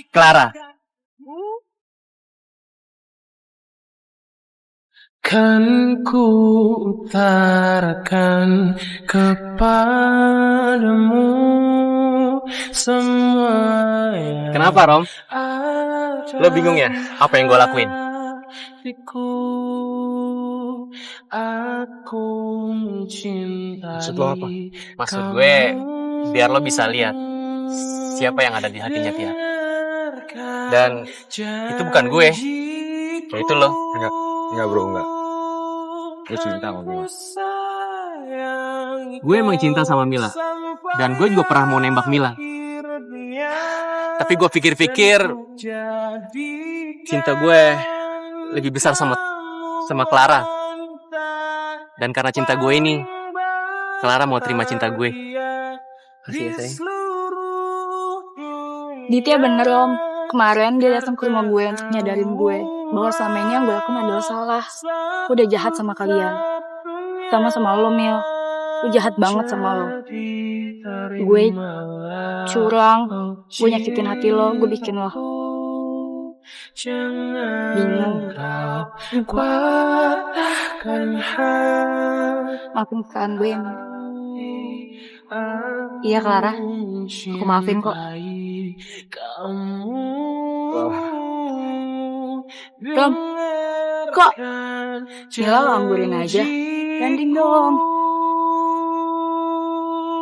Clara. Kan ku utarakan kepadamu semua yang Kenapa, Rom? Lo bingung ya apa yang gue lakuin? Aku mencintai. Maksud lo apa? Maksud gue biar lo bisa lihat siapa yang ada di hatinya Tia. Dan itu bukan gue, itu lo. Enggak bro, enggak. Gue cinta sama Mila. Gue emang cinta sama Mila. Dan gue juga pernah mau nembak Mila. Tapi gue pikir-pikir cinta gue lebih besar sama Clara. Dan karena cinta gue ini, Clara mau terima cinta gue. Kasih ya sayang. Ditya bener Om, kemarin dia datang ke rumah gue untuk nyadarin gue bahwa selama ini yang gue lakukan adalah salah. Gue udah jahat sama kalian. Sama lo Mil, gue jahat banget sama lo. Gue curang, gue nyakitin hati lo, gue bikin lo bingung. Maafin kesalahan gue ya Mil. Iya Clara, aku maafin kok. Rom, kok Mila nganggurin aja? Landing dong.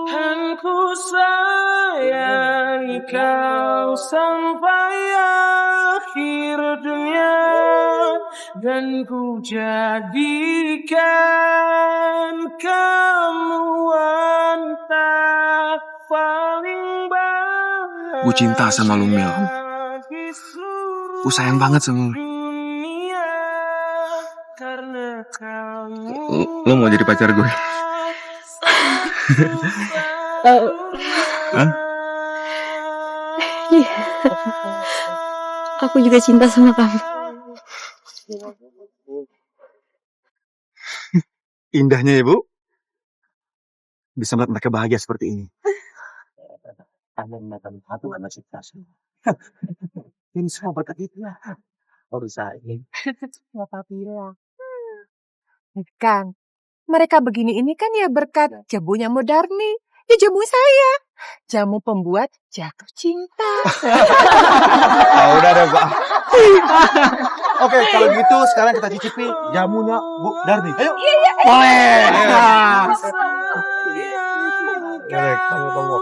Kan ku sayangi kau sampai akhir dunia, dan ku jadikan kamu wanita paling bahagia. Gue cinta sama lu, Mil. Gue sayang banget sama lu. Lu mau jadi pacar gue? Hah? Aku juga cinta sama kamu. Indahnya ya, Bu. Bisa melihat mereka bahagia seperti ini. Ini semua berkat itu ya. Kan, mereka begini ini kan ya berkat jamunya Modarni. Ya jamu saya. Jamu pembuat jatuh cinta. Udah deh, Pak. Oke, kalau gitu sekarang kita cicipi jamunya Bu Darni. Ayo. Iya. Boleh. Tunggu.